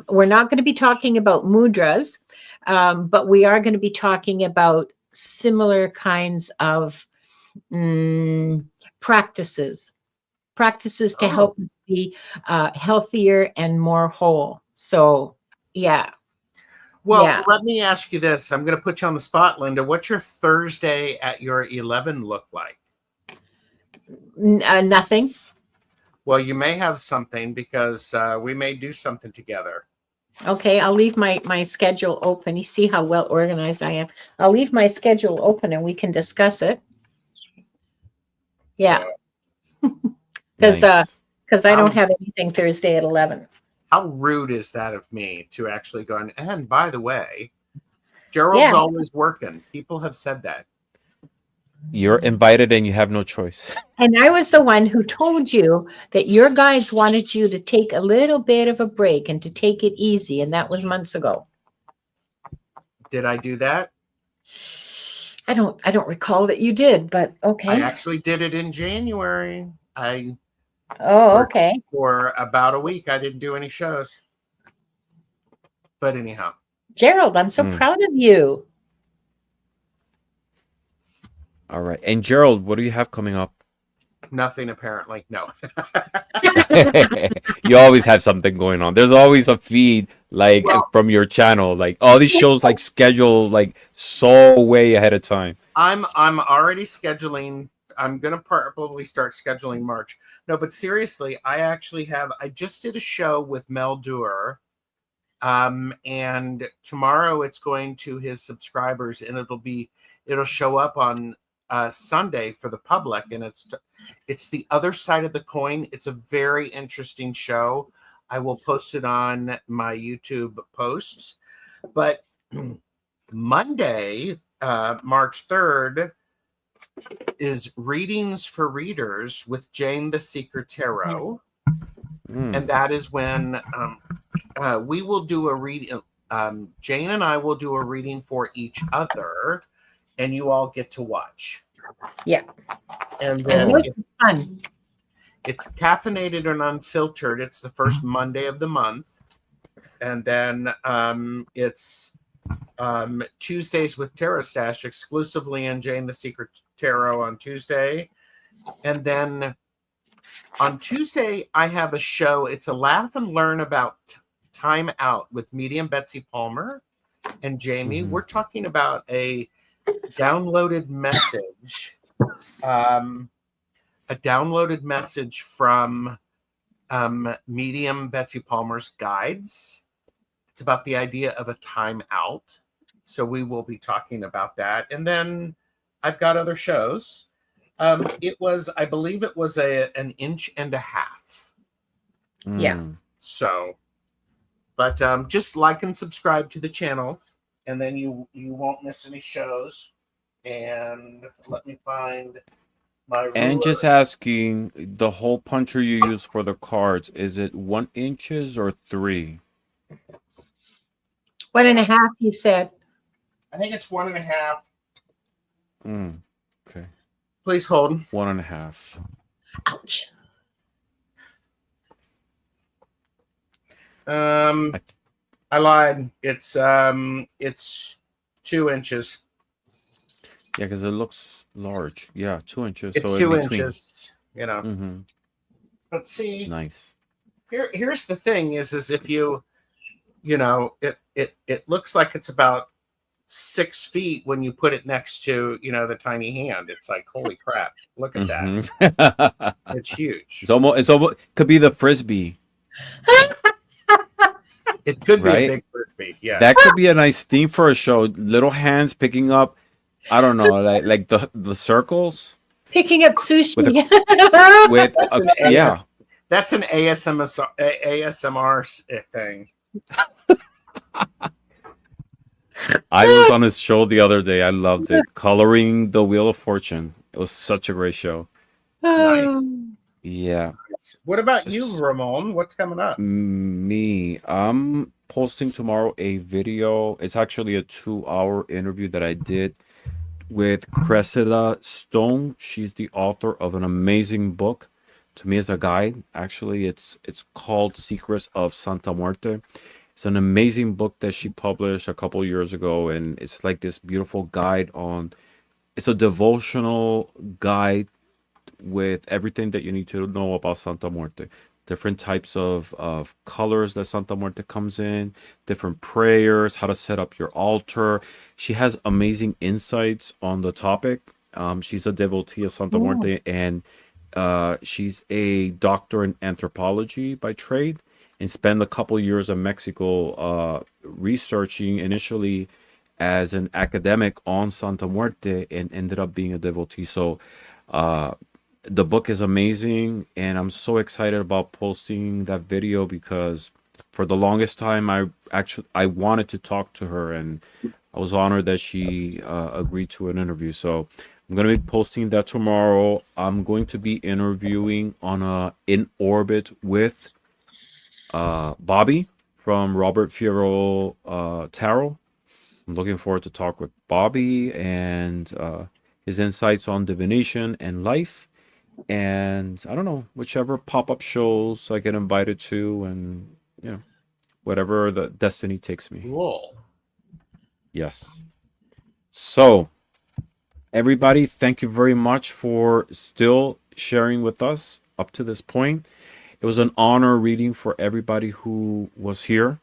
We're not going to be talking about mudras, but we are going to be talking about similar kinds of mm, practices, practices to Oh. help us be healthier and more whole. So, yeah, Well, yeah, let me ask you this. I'm going to put you on the spot, Linda. What's your Thursday at your 11 look like? nothing. Well, you may have something because we may do something together. Okay, I'll leave my schedule open. You see how well organized I am. I'll leave my schedule open and we can discuss it. Yeah, So, because Nice. I don't how have anything Thursday at 11. how rude is that of me to actually go and by the way, Gerald's Yeah, always working. People have said that. You're invited and you have no choice. and I was the one who told you that your guys wanted you to take a little bit of a break and to take it easy, and that was months ago. Did I do that? I don't recall that you did, but I okay. actually did it in January. I Oh, for okay. for about a week I didn't do any shows. But anyhow, Gerald, I'm so Mm. proud of you. All right. And Gerald, what do you have coming up? nothing apparently. No. You always have something going on. There's always a feed like Well, from your channel. Like all these shows like scheduled like so way ahead of time. I'm already scheduling. I'm gonna probably start scheduling March. No, but seriously, I just did a show with Mel Duer. And tomorrow it's going to his subscribers, and it'll show up on Sunday for the public, and it's the other side of the coin. It's a very interesting show. I will post it on my YouTube posts, but Monday, March 3rd, is readings for readers with Jane the Seeker Tarot, Mm. and that is when we will do a reading. Jane and I will do a reading for each other, and you all get to watch. Yeah, And and then Oh. those are fun. it's caffeinated and unfiltered. It's the first Monday of the month, and then it's Tuesdays with Tarot Stash exclusively in Jane the Secret Tarot on Tuesday, and then on Tuesday I have a show. It's a laugh and learn about time out with medium Betsy Palmer and Jamie. Mhm. We're talking about a downloaded message, from medium Betsy Palmer's guides. It's about the idea of a time out. So we will be talking about that. And then I've got other shows. It was, I believe it was an inch and a half. Yeah. So, but just like and subscribe to the channel, and then you won't miss any shows. And let me find my ruler. And just asking, the hole puncher you use for the cards, is it 1 inches or 3? 1.5, he said. I think it's 1.5. Okay. Please hold. 1.5. Ouch. I lied. It's 2 inches. Yeah, because it looks large. Yeah, 2 inches. It's so 2 in between. inches. You know. Mm-hmm. But see, Nice. Here's the thing: is if you know, it looks like it's about 6 feet when you put it next to, you know, the tiny hand. It's like, holy crap! Look at that. that. It's huge. It's almost could be the frisbee. It could be Right? a big frisbee. Yeah. That could be a nice theme for a show. Little hands picking up, I don't know, like the circles Picking up sushi. with yeah. That's an ASMR thing. I was on his show the other day. I loved it. Coloring the Wheel of Fortune. It was such a great show. Nice. Yeah. What about you, Ramon? What's coming up? Me. I'm posting tomorrow a video. It's actually a 2-hour interview that I did with Cressida Stone. She's the author of an amazing book. To me, as a guide, actually, it's called Secrets of Santa Muerte. It's an amazing book that she published a couple years ago, and it's like this beautiful guide on. It's a devotional guide with everything that you need to know about Santa Muerte. Different types of colors that Santa Muerte comes in, different prayers, how to set up your altar. She has amazing insights on the topic. She's a devotee of Santa Muerte, and she's a doctor in anthropology by trade, and spent a couple years in Mexico researching initially as an academic on Santa Muerte, and ended up being a devotee. So the book is amazing, and I'm so excited about posting that video because for the longest time I wanted to talk to her, and I was honored that she agreed to an interview. So I'm going to be posting that tomorrow. I'm going to be interviewing on In Orbit with Bobby from Robert Fierro Tarot. I'm looking forward to talk with Bobby and his insights on divination and life. And I don't know, whichever pop-up shows I get invited to, and whatever the destiny takes me. Cool. Yes. So everybody, thank you very much for still sharing with us up to this point. It was an honor reading for everybody who was here.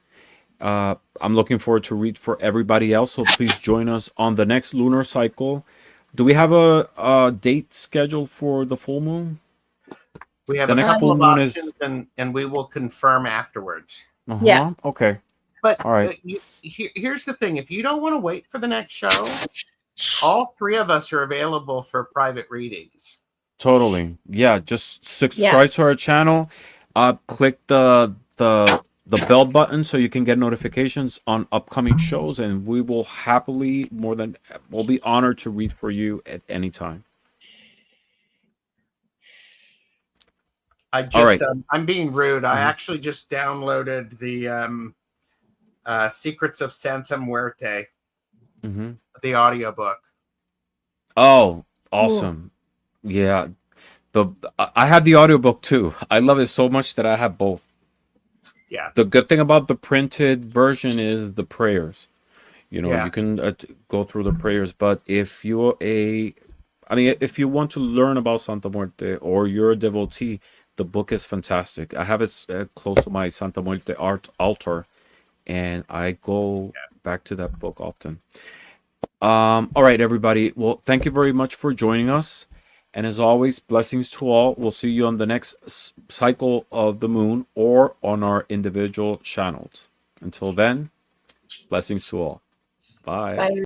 I'm looking forward to read for everybody else, so please join us on the next lunar cycle. Do we have a date scheduled for the full moon? We have The a next couple full of moon options, and we will confirm afterwards. Yeah. Okay. But All right. Here's the thing: if you don't want to wait for the next show, all 3 of us are available for private readings. Totally. Yeah. Just subscribe to our channel. Click the bell button so you can get notifications on upcoming shows, and we will happily we'll be honored to read for you at any time. I just All right. I'm being rude. I actually just downloaded the Secrets of Santa Muerte, the audiobook. Oh, awesome. Yeah. I have the audiobook too. I love it so much that I have both. Yeah. The good thing about the printed version is the prayers. You can go through the prayers, but if if you want to learn about Santa Muerte or you're a devotee, the book is fantastic. I have it close to my Santa Muerte altar, and I go back to that book often. All right, everybody. Well, thank you very much for joining us. And as always, blessings to all. We'll see you on the next cycle of the moon or on our individual channels. Until then, blessings to all. Bye. Bye.